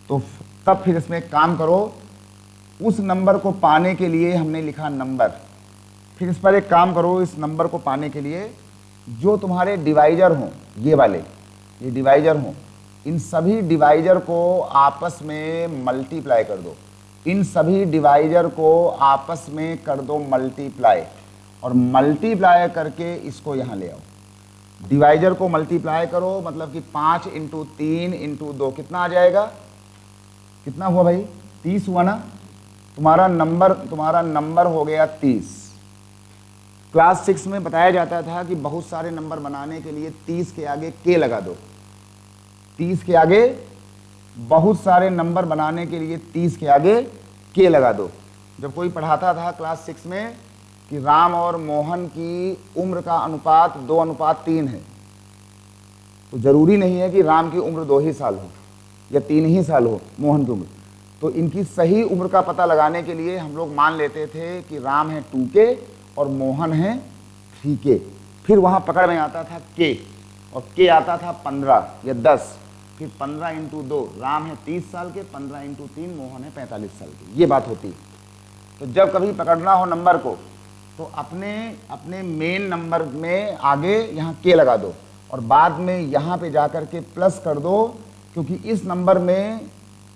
Speaker 1: तो तब फिर इसमें एक काम करो, उस नंबर को पाने के लिए हमने लिखा नंबर, फिर इस पर एक काम करो, इस नंबर को पाने के लिए जो तुम्हारे डिवाइजर हों, ये वाले ये डिवाइजर हों, इन सभी डिवाइजर को आपस में मल्टीप्लाई कर दो, इन सभी डिवाइजर को आपस में कर दो मल्टीप्लाई, और मल्टीप्लाई करके इसको यहाँ ले आओ। डिवाइजर को मल्टीप्लाई करो मतलब कि 5 × 3 × 2 कितना आ जाएगा, कितना हुआ भाई 30 हुआ ना। तुम्हारा नंबर हो गया 30। क्लास 6 में बताया जाता था कि बहुत सारे नंबर बनाने के लिए 30 के आगे के लगा दो, 30 के आगे बहुत सारे नंबर बनाने के लिए 30 के आगे के लगा दो। जब कोई पढ़ाता था क्लास 6 में कि राम और मोहन की उम्र का अनुपात 2:3 है, तो जरूरी नहीं है कि राम की उम्र 2 ही साल हो या 3 ही साल हो मोहन की उम्र। तो इनकी सही उम्र का पता लगाने के लिए हम लोग मान लेते थे कि राम है 2K और मोहन है 3K। फिर वहाँ पकड़ में आता था K, और K आता था 15 या 10, फिर 15 × 2 राम है 30 साल के, 15 × 3 मोहन है 45 साल के, ये बात होती है। तो जब कभी पकड़ना हो नंबर को तो अपने मेन नंबर में आगे यहाँ K लगा दो और बाद में यहाँ पे जा कर के प्लस कर दो, क्योंकि इस नंबर में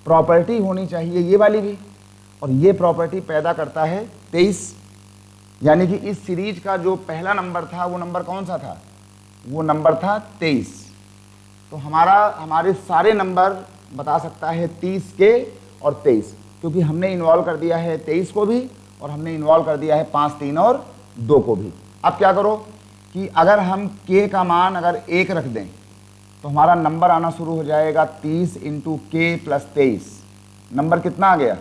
Speaker 1: प्रॉपर्टी होनी चाहिए ये वाली भी, और ये प्रॉपर्टी पैदा करता है 23। यानी कि इस सीरीज का जो पहला नंबर था वो नंबर कौन सा था, वो नंबर था 23। तो हमारे सारे नंबर बता सकता है 30 के और 23, क्योंकि हमने इन्वॉल्व कर दिया है 23 को भी और हमने इन्वॉल्व कर दिया है 5, 3 और 2 को भी। अब क्या करो कि अगर हम k का मान अगर 1 रख दें तो हमारा नंबर आना शुरू हो जाएगा 30 इंटू के प्लस 23। नंबर कितना आ गया,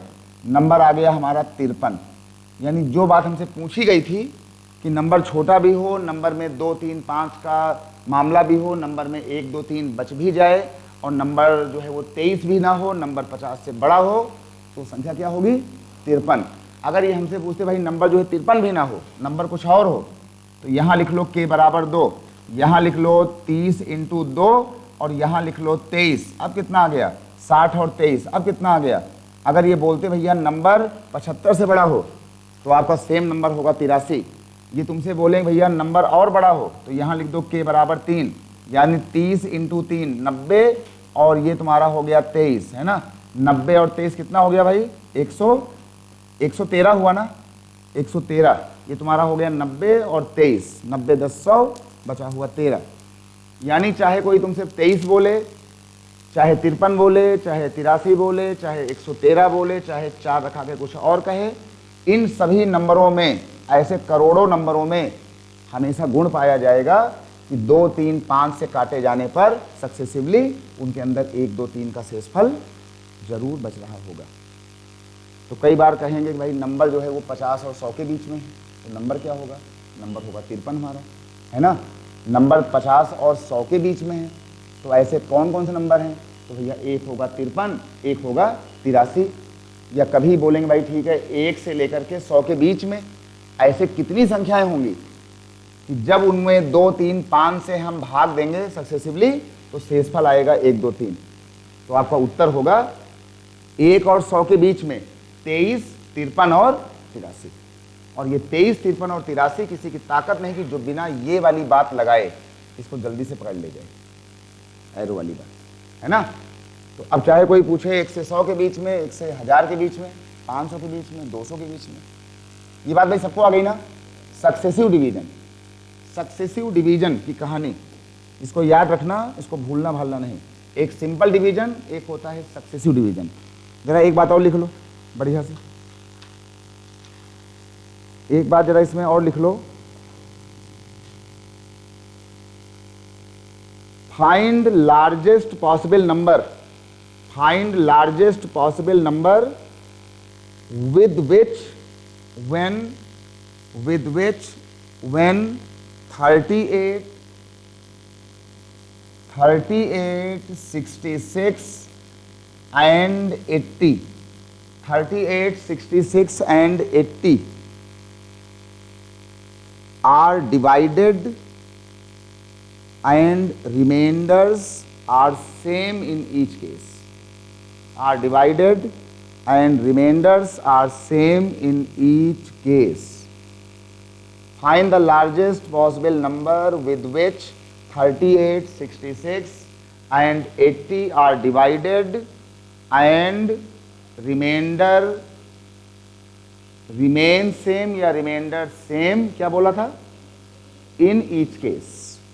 Speaker 1: नंबर आ गया हमारा 53। यानी जो बात हमसे पूछी गई थी कि नंबर छोटा भी हो, नंबर में 2, 3, 5 का मामला भी हो, नंबर में 1, 2, 3 बच भी जाए और नंबर जो है वो 23 भी ना हो, नंबर 50 से बड़ा हो, तो संख्या क्या होगी 53। अगर ये हमसे पूछते भाई नंबर जो है 53 भी ना हो, नंबर कुछ और हो, तो यहाँ लिख लो k बराबर 2, यहाँ लिख लो 30 इंटू 2 और यहाँ लिख लो 23। अब कितना आ गया 60 और 23, अब कितना आ गया। अगर ये बोलते भैया नंबर 75 से बड़ा हो तो आपका सेम नंबर होगा 83। ये तुमसे बोलेंगे भैया नंबर और बड़ा हो तो यहाँ लिख दो k बराबर 3, यानी 30 इंटू 3 90 और ये तुम्हारा हो गया 23, है ना। 90 और 23 कितना हो गया भाई 113 हुआ ना, 113। ये तुम्हारा हो गया 90 और 23, 90 10 100 बचा हुआ 13। यानी चाहे कोई तुमसे 23 बोले, चाहे 53 बोले, चाहे 83 बोले, चाहे 113 बोले, चाहे 4 रखा के कुछ और कहे, इन सभी नंबरों में, ऐसे करोड़ों नंबरों में हमेशा गुण पाया जाएगा कि 2, 3, 5 से काटे जाने पर सक्सेसिवली उनके अंदर 1, 2, 3 का शेषफल जरूर बच रहा होगा। तो कई बार कहेंगे कि भाई नंबर जो है वो 50 और 100 के बीच में है, तो नंबर क्या होगा, नंबर होगा 53 हमारा, है ना। नंबर 50 और 100 के बीच में है, तो ऐसे कौन कौन से नंबर हैं, तो भैया एक होगा 53, एक होगा 83। या कभी बोलेंगे भाई ठीक है 1 से लेकर के 100 के बीच में ऐसे कितनी संख्याएं होंगी कि जब उनमें 2, 3, 5 से हम भाग देंगे सक्सेसिवली तो शेषफल आएगा 1, 2, 3। तो आपका उत्तर होगा 1 और 100 के बीच में 23, 53 और 83। और ये 23, 53 और 83 किसी की ताकत नहीं कि जो बिना ये वाली बात लगाए इसको जल्दी से पकड़ ले जाए, एरो वाली बात, है ना। तो अब चाहे कोई पूछे 1 से 100 के बीच में, 1 से 1000 के बीच में, 500 के बीच में, 200 के बीच में, ये बात भाई सबको आ गई ना। सक्सेसिव डिवीजन, सक्सेसिव डिवीजन की कहानी इसको याद रखना, इसको भूलना भालना नहीं। एक सिंपल डिवीजन, एक होता है सक्सेसिव डिवीजन। जरा एक बात और लिख लो बढ़िया से, एक बात जरा इसमें और लिख लो, find largest possible number, find largest possible number with which when 38, 66 and 80, 38, 66 and 80 are divided and remainders are same in each case, are divided and remainders are same in each case. Find the largest possible number with which 38, 66 and 80 are divided and remainder remain same या remainder same, क्या बोला था, in each case।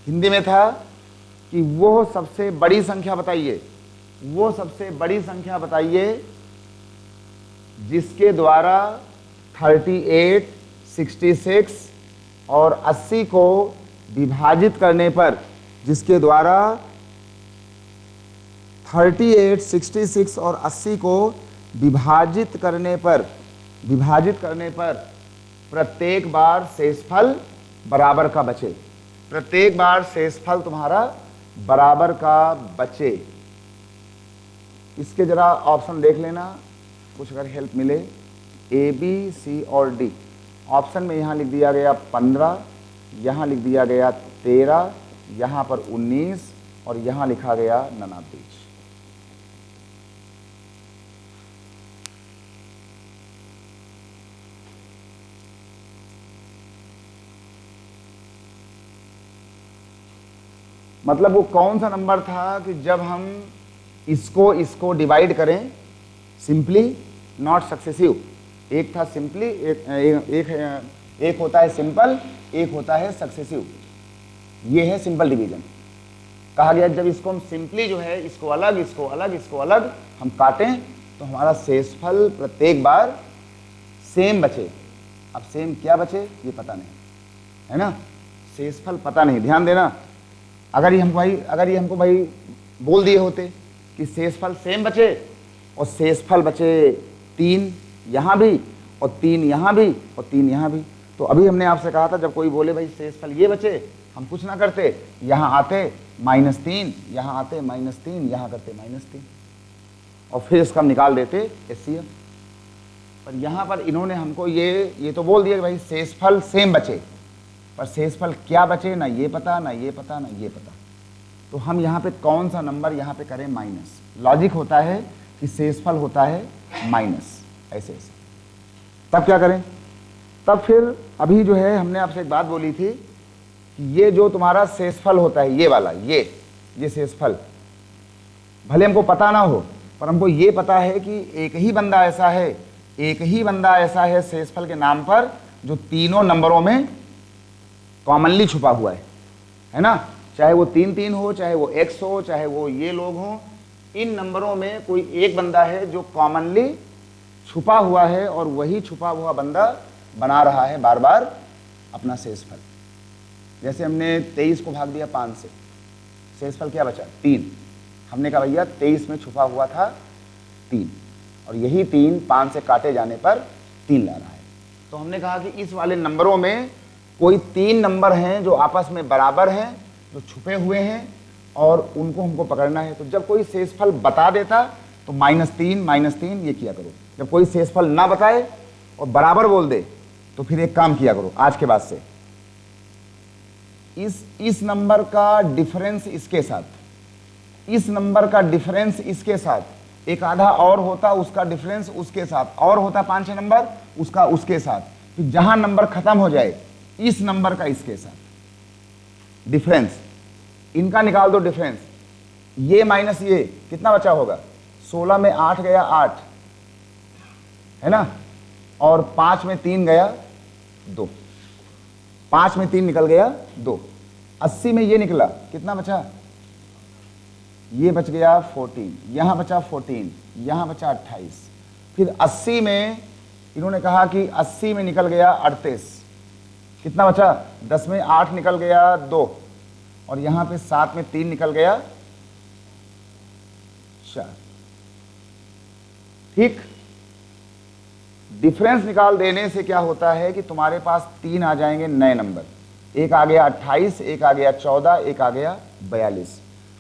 Speaker 1: Hindi में था कि वो सबसे बड़ी संख्या बताइए, वो सबसे बड़ी संख्या बताइए जिसके द्वारा 38, 66 और 80 को विभाजित करने पर, जिसके द्वारा 38, 66 और 80 को विभाजित करने पर प्रत्येक बार शेषफल बराबर का बचे, प्रत्येक बार शेषफल तुम्हारा बराबर का बचे। इसके जरा ऑप्शन देख लेना, कुछ अगर हेल्प मिले। ए, बी, सी और डी। ऑप्शन में यहाँ लिख दिया गया 15, यहाँ लिख दिया गया 13, यहाँ पर 19 और यहाँ लिखा गया 49। मतलब वो कौन सा नंबर था कि जब हम इसको डिवाइड करें सिंपली नॉट सक्सेसिव। एक था सिंपली, एक होता है सिंपल, एक होता है सक्सेसिव। ये है सिंपल डिवीजन। कहा गया जब इसको हम सिंपली जो है इसको अलग इसको अलग इसको अलग हम काटें तो हमारा शेषफल प्रत्येक बार सेम बचे। अब सेम क्या बचे ये पता नहीं, है ना, शेषफल पता नहीं। ध्यान देना, अगर ये हमको भाई बोल दिए होते कि शेषफल सेम बचे और शेषफल बचे 3 यहाँ भी और 3 यहाँ भी और 3 यहाँ भी, तो अभी हमने आपसे कहा था जब कोई बोले भाई शेषफल ये बचे, हम कुछ ना करते, यहाँ आते -3, यहाँ आते -3, यहाँ करते -3 और फिर इसका हम निकाल देते HCF। पर यहाँ पर इन्होंने हमको ये तो बोल दिया कि भाई शेषफल सेम बचे, पर शेषफल क्या बचे ना ये पता ना ये पता ना ये पता। तो हम यहाँ पे कौन सा नंबर यहाँ पे करें माइनस। लॉजिक होता है कि शेषफल होता है माइनस, ऐसे ऐसे। तब क्या करें, तब फिर अभी जो है हमने आपसे एक बात बोली थी कि ये जो तुम्हारा शेषफल होता है ये वाला, ये शेषफल भले हमको पता ना हो पर हमको ये पता है कि एक ही बंदा ऐसा है शेषफल के नाम पर जो तीनों नंबरों में कॉमनली छुपा हुआ है ना। चाहे वो 3 हो, चाहे वो x हो, चाहे वो ये लोग हों, इन नंबरों में कोई एक बंदा है जो कॉमनली छुपा हुआ है और वही छुपा हुआ बंदा बना रहा है बार बार अपना शेषफल। जैसे हमने 23 को भाग दिया 5 से, शेषफल क्या बचा 3। हमने कहा भैया 23 में छुपा हुआ था 3 और यही 3 5 से काटे जाने पर 3 ला रहा है। तो हमने कहा कि इस वाले नंबरों में कोई 3 नंबर हैं जो आपस में बराबर हैं, जो छुपे हुए हैं और उनको हमको पकड़ना है। तो जब कोई शेषफल बता देता तो -3 ये किया करो। जब कोई शेषफल ना बताए और बराबर बोल दे तो फिर एक काम किया करो, आज के बाद से इस नंबर का डिफरेंस इसके साथ, इस नंबर का डिफरेंस इसके साथ, एक आधा और होता उसका डिफरेंस उसके साथ, और होता 5-6 नंबर उसका उसके साथ, फिर जहां नंबर खत्म हो जाए इस नंबर का इसके साथ डिफरेंस, इनका निकाल दो डिफरेंस। ये माइनस ये कितना बचा होगा, 16 में 8 गया 8, है ना, और 5 में 3 गया 2, 5 में 3 निकल गया 2, 80 में ये निकला कितना बचा, ये बच गया 14, यहां बचा 14, यहां बचा 28। फिर 80 में इन्होंने कहा कि 80 में निकल गया 38, कितना बचा, 10 में 8 निकल गया 2 और यहां पे 7 में 3 निकल गया 4। ठीक, डिफरेंस निकाल देने से क्या होता है कि तुम्हारे पास 3 आ जाएंगे नए नंबर, एक आ गया 28, एक आ गया 14, एक आ गया 42।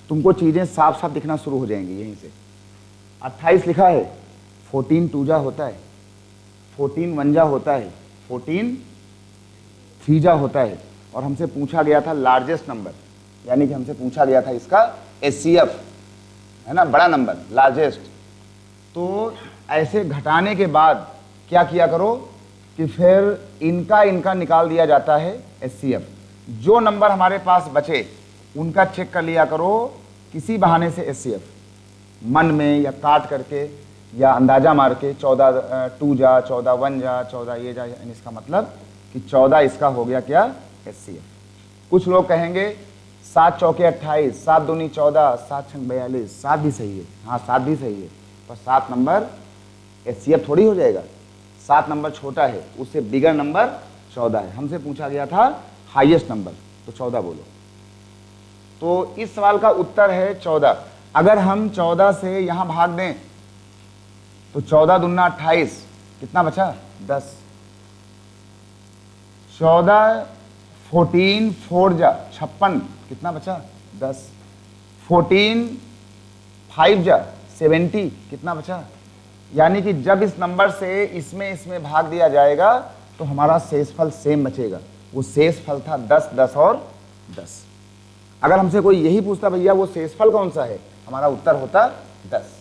Speaker 1: तुमको चीजें साफ साफ दिखना शुरू हो जाएंगी। यहीं से 28 लिखा है, 14 2 होता है, 14 1 होता है, 14 3 होता है। और हमसे पूछा गया था लार्जेस्ट नंबर, यानी कि हमसे पूछा गया था इसका HCF, है ना, बड़ा नंबर लार्जेस्ट। तो ऐसे घटाने के बाद क्या किया करो कि फिर इनका निकाल दिया जाता है HCF। जो नंबर हमारे पास बचे उनका चेक कर लिया करो किसी बहाने से HCF, मन में या काट करके या अंदाजा मार के, 14 2 जा, 14 1 जा, 14 ये जा, यानी इसका मतलब कि 14 इसका हो गया क्या HCF। कुछ लोग कहेंगे 7 चौके 28, 7 दूनी 14, 7 छंग 42, 7 भी सही है, हाँ 7 भी सही है, पर 7 नंबर HCF थोड़ी हो जाएगा। 7 नंबर छोटा है, उससे बिगर नंबर 14 है। हमसे पूछा गया था हाईएस्ट नंबर, तो 14 बोलो। तो इस सवाल का उत्तर है 14। अगर हम 14 से यहां भाग दें तो 14 दूना 28, कितना बचा 10, 14 14 4 जा 56, कितना बचा 10, 14 5 जा 70, कितना बचा। यानी कि जब इस नंबर से इसमें भाग दिया जाएगा तो हमारा शेषफल सेम बचेगा। वो शेषफल था 10 10 और 10। अगर हमसे कोई यही पूछता भैया वो शेषफल कौन सा है, हमारा उत्तर होता 10।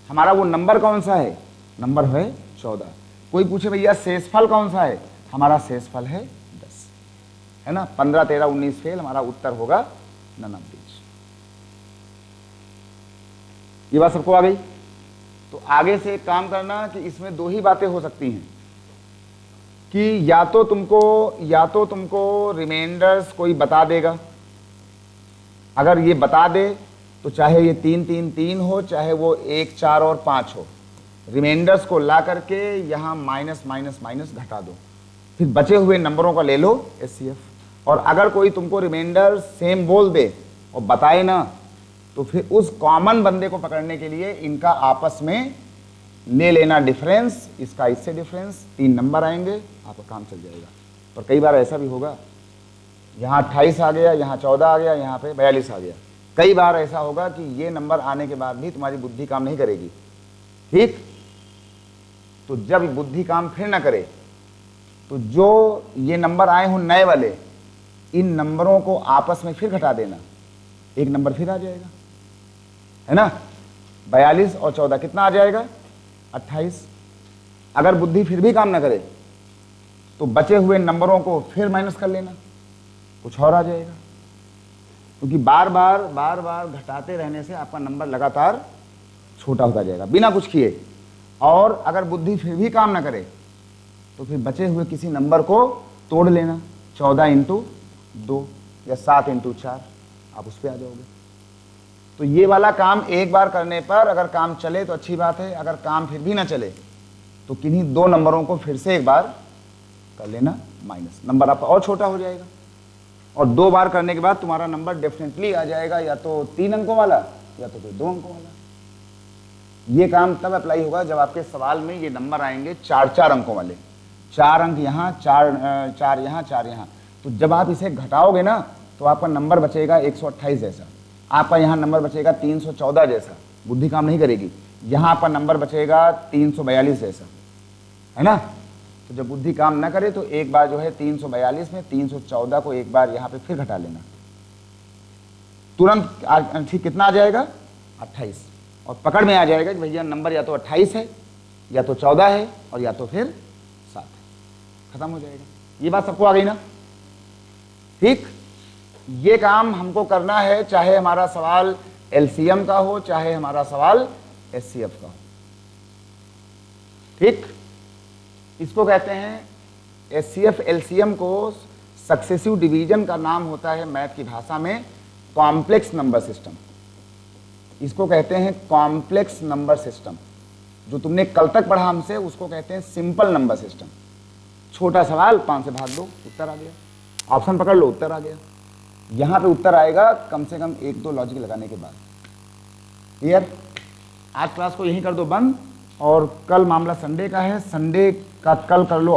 Speaker 1: हमारा वो नंबर कौन सा है, नंबर है 14। कोई पूछे भैया शेषफल कौन सा है, हमारा शेषफल है 10, है ना। 15 13 19 फेल, हमारा उत्तर होगा 99। ये बात सबको आ गई। तो आगे से एक काम करना कि इसमें दो ही बातें हो सकती हैं कि या तो तुमको रिमाइंडर्स कोई बता देगा। अगर ये बता दे तो चाहे ये 3 3 3 हो, चाहे वो 1 4 और 5 हो, रिमाइंडर्स को ला करके यहाँ माइनस माइनस माइनस घटा दो, फिर बचे हुए नंबरों का ले लो एचसीएफ। और अगर कोई तुमको रिमाइंडर सेम बोल दे और बताए ना, तो फिर उस कॉमन बंदे को पकड़ने के लिए इनका आपस में ले लेना डिफरेंस, इसका इससे डिफरेंस, 3 नंबर आएंगे, आपका काम चल जाएगा। पर कई बार ऐसा भी होगा, यहाँ 28 आ गया, यहाँ 14 आ गया, यहाँ पे 42 आ गया। कई बार ऐसा होगा कि ये नंबर आने के बाद भी तुम्हारी बुद्धि काम नहीं करेगी, ठीक। तो जब बुद्धि काम फिर ना करे, तो जो ये नंबर आए हों नए वाले, इन नंबरों को आपस में फिर घटा देना, एक नंबर फिर आ जाएगा, है ना। 42 और 14 कितना आ जाएगा? 28। अगर बुद्धि फिर भी काम ना करे तो बचे हुए नंबरों को फिर माइनस कर लेना, कुछ और आ जाएगा। क्योंकि बार बार घटाते रहने से आपका नंबर लगातार छोटा होता जाएगा बिना कुछ किए। और अगर बुद्धि फिर भी काम ना करे तो फिर बचे हुए किसी नंबर को तोड़ लेना, 14 इंटू 2 या 7 इंटू 4, आप उस पर आ जाओगे। तो ये वाला काम एक बार करने पर अगर काम चले तो अच्छी बात है, अगर काम फिर भी ना चले तो किन्हीं 2 नंबरों को फिर से एक बार कर लेना माइनस, नंबर आपका और छोटा हो जाएगा। और 2 बार करने के बाद तुम्हारा नंबर डेफिनेटली आ जाएगा या तो 3 अंकों वाला या तो फिर 2 अंकों वाला। ये काम तब अप्लाई होगा जब आपके सवाल में ये नंबर आएंगे 4-4 अंकों वाले, 4 अंक यहाँ, 4 यहाँ, 4 यहाँ। तो जब आप इसे घटाओगे ना तो आपका नंबर बचेगा 128 जैसा, आपका यहाँ नंबर बचेगा 314 जैसा, बुद्धि काम नहीं करेगी। यहाँ आपका नंबर बचेगा 342 जैसा, है ना। तो जब बुद्धि काम ना करे तो एक बार जो है 342 में 314 को एक बार यहाँ पे फिर घटा लेना, तुरंत ठीक कितना आ जाएगा? 28। और पकड़ में आ जाएगा कि भैया नंबर या तो 28 है या तो 14 है और या तो फिर 7 है, खत्म हो जाएगा। ये बात सबको आ गई ना, ठीक। ये काम हमको करना है, चाहे हमारा सवाल एलसीएम का हो चाहे हमारा सवाल एचसीएफ का हो, ठीक। इसको कहते हैं एचसीएफ एलसीएम को सक्सेसिव डिवीजन का नाम होता है मैथ की भाषा में कॉम्प्लेक्स नंबर सिस्टम। इसको कहते हैं कॉम्प्लेक्स नंबर सिस्टम। जो तुमने कल तक पढ़ा हमसे उसको कहते हैं सिंपल नंबर सिस्टम। छोटा सवाल 5 से भाग दो, उत्तर आ गया, ऑप्शन पकड़ लो, उत्तर आ गया। यहाँ पे उत्तर आएगा कम से कम 1-2 लॉजिक लगाने के बाद। क्लियर? आज क्लास को यहीं कर दो बंद, और कल मामला संडे का है, संडे का कल कर लो